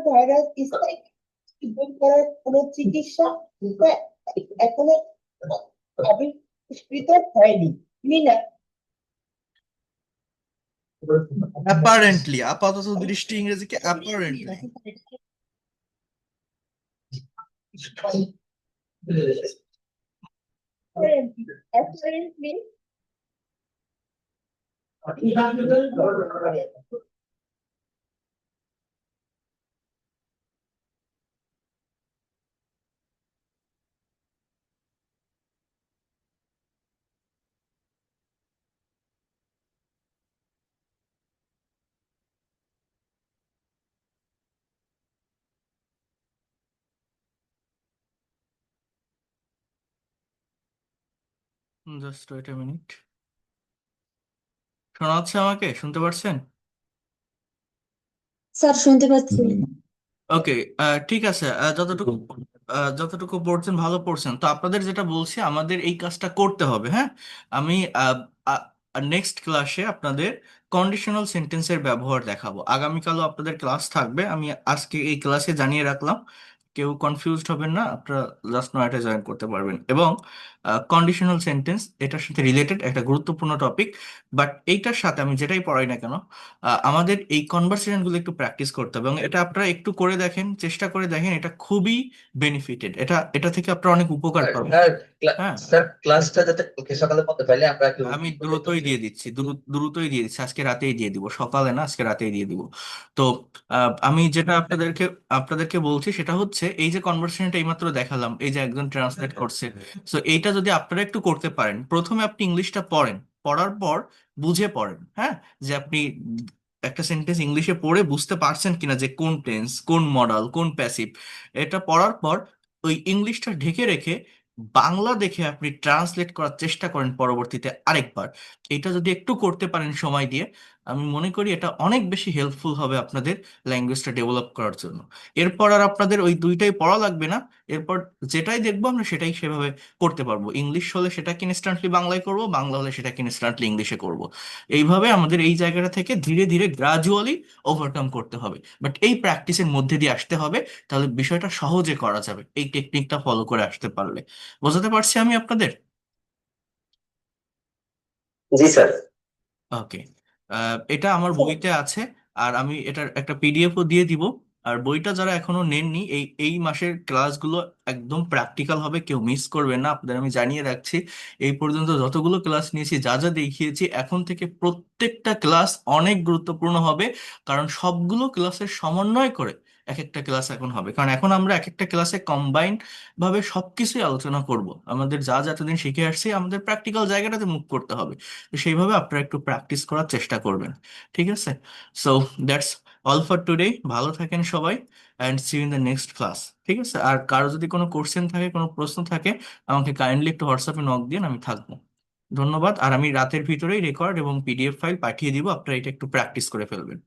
Speaker 3: ভাইরাস দূর করার কোনো চিকিৎসা এখনো আবিষ্কৃত হয়নি। মিনা
Speaker 1: অ্যাপারেন্টলি, আপাতত দৃষ্টি ইংরেজিকে apparently.
Speaker 3: apparently
Speaker 1: just wait a minute. শোনা যাচ্ছে আমাকে? শুনতে পারছেন?
Speaker 4: স্যার শুনতে পাচ্ছি।
Speaker 1: ওকে, ঠিক আছে। যতটুকু পড়ছেন ভালো পড়ছেন। তো আপনাদের যেটা বলছি, আমাদের এই কাজটা করতে হবে, হ্যাঁ। আমি নেক্সট ক্লাসে আপনাদের কন্ডিশনাল সেন্টেন্সের ব্যবহার দেখাবো। আগামীকালও আপনাদের ক্লাস থাকবে, আমি আজকে এই ক্লাসে জানিয়ে রাখলাম। কেউ কনফিউজড হবেন না, আপনারা জাস্ট নয়টা জয়েন করতে পারবেন। এবং কন্ডিশনাল সেন্টেন্স এটার সাথে রিলেটেড একটা গুরুত্বপূর্ণ টপিক। বাট এইটার সাথে আমি যেটাই পড়াই না কেন, আমাদের এই কনভারসেশন গুলো একটু প্র্যাকটিস করতে হবে, এবং এটা আপনারা একটু করে দেখেন, চেষ্টা করে দেখেন। এটা খুবই বেনিফিটেড, এটা থেকে আপনারা অনেক উপকার পাবেন।
Speaker 5: স্যার
Speaker 1: হ্যাঁ,
Speaker 5: স্যার ক্লাসটা যাতে কালকে সকালের মধ্যে পাইলে আমরা একটু
Speaker 1: আমি দ্রুতই দিয়ে দিচ্ছি, দ্রুতই দিয়ে দিচ্ছি, আজকে রাতেই দিয়ে দিব, সকালে না, আজকে রাতেই দিয়ে দিব। তো আমি যেটা আপনাদেরকে বলছি সেটা হচ্ছে, এই যে কনভারসেশনটা এইমাত্র দেখালাম, এই যে একজন ট্রান্সলেট করছে, তো এইটা যদি আপনারা একটু করতে পারেন, প্রথমে আপনি ইংলিশটা পড়েন, পড়ার পর বুঝে পড়েন, হ্যাঁ। যে আপনি একটা সেন্টেন্স ইংলিশে পড়ে বুঝতে পারছেন কিনা, যে কোন টেন্স, কোন মডাল, কোন প্যাসিভ। এটা পড়ার পর ওই ইংলিশটা ঢেকে রেখে বাংলা দেখে আপনি ট্রান্সলেট করার চেষ্টা করেন পরবর্তীতে আরেকবার। এটা যদি একটু করতে পারেন সময় দিয়ে, আমি মনে করি এটা অনেক বেশি হেল্পফুল হবে আপনাদের ল্যাঙ্গুয়েজটা ডেভেলপ করার জন্য। এরপর আর আপনাদের ওই দুইটাই পড়া লাগবে না। এরপর যেটাই দেখবো আমরা সেটাই সেভাবে করতে পারবো। ইংলিশ হলে সেটাকে ইনস্ট্যান্টলি বাংলায় করব, বাংলা হলে সেটাকে ইনস্ট্যান্টলি ইংলিশে করব। এইভাবে আমাদের এই জায়গাটা থেকে ধীরে ধীরে গ্রাজুয়ালি ওভারকাম করতে হবে, বাট এই প্র্যাকটিসের মধ্যে দিয়ে আসতে হবে। তাহলে বিষয়টা সহজে করা যাবে এই টেকনিকটা ফলো করে আসতে পারলে। বোঝাতে পারছি আমি আপনাদের?
Speaker 2: জি স্যার।
Speaker 1: ওকে, এটা আমার বইতে আছে, আর আমি এটার একটা পিডিএফও দিয়ে দিব। আর বইটা যারা এখনো নেননি, এই এই মাসের ক্লাসগুলো একদম প্র্যাকটিক্যাল হবে, কেউ মিস করবে না, আপনাদের আমি জানিয়ে রাখছি। এই পর্যন্ত যতগুলো ক্লাস নিয়েছি, যা যা দেখিয়েছি, এখন থেকে প্রত্যেকটা ক্লাস অনেক গুরুত্বপূর্ণ হবে। কারণ সবগুলো ক্লাসের সমন্বয় করে এক একটা ক্লাস এখন হবে, কারণ এখন আমরা এক একটা ক্লাসে কম্বাইন্ড ভাবে সবকিছুই আলোচনা করব। আমাদের যা যা এতদিন শিখে আসছি, আমাদের প্র্যাকটিক্যাল জায়গাটাতে মুভ করতে হবে। তো সেইভাবে আপনারা একটু প্র্যাকটিস করার চেষ্টা করবেন, ঠিক আছে? So that's all for today. ভালো থাকেন সবাই, and see in the next class, ঠিক আছে? আর কারো যদি কোনো কোশ্চেন থাকে, কোনো প্রশ্ন থাকে, আমাকে কাইন্ডলি একটু হোয়াটসঅ্যাপে নক দিন, আমি থাকবো। ধন্যবাদ। আর আমি রাতের ভিতরেই রেকর্ড এবং পিডিএফ ফাইল পাঠিয়ে দিব, আপনারা এটা একটু প্র্যাকটিস করে ফেলবেন।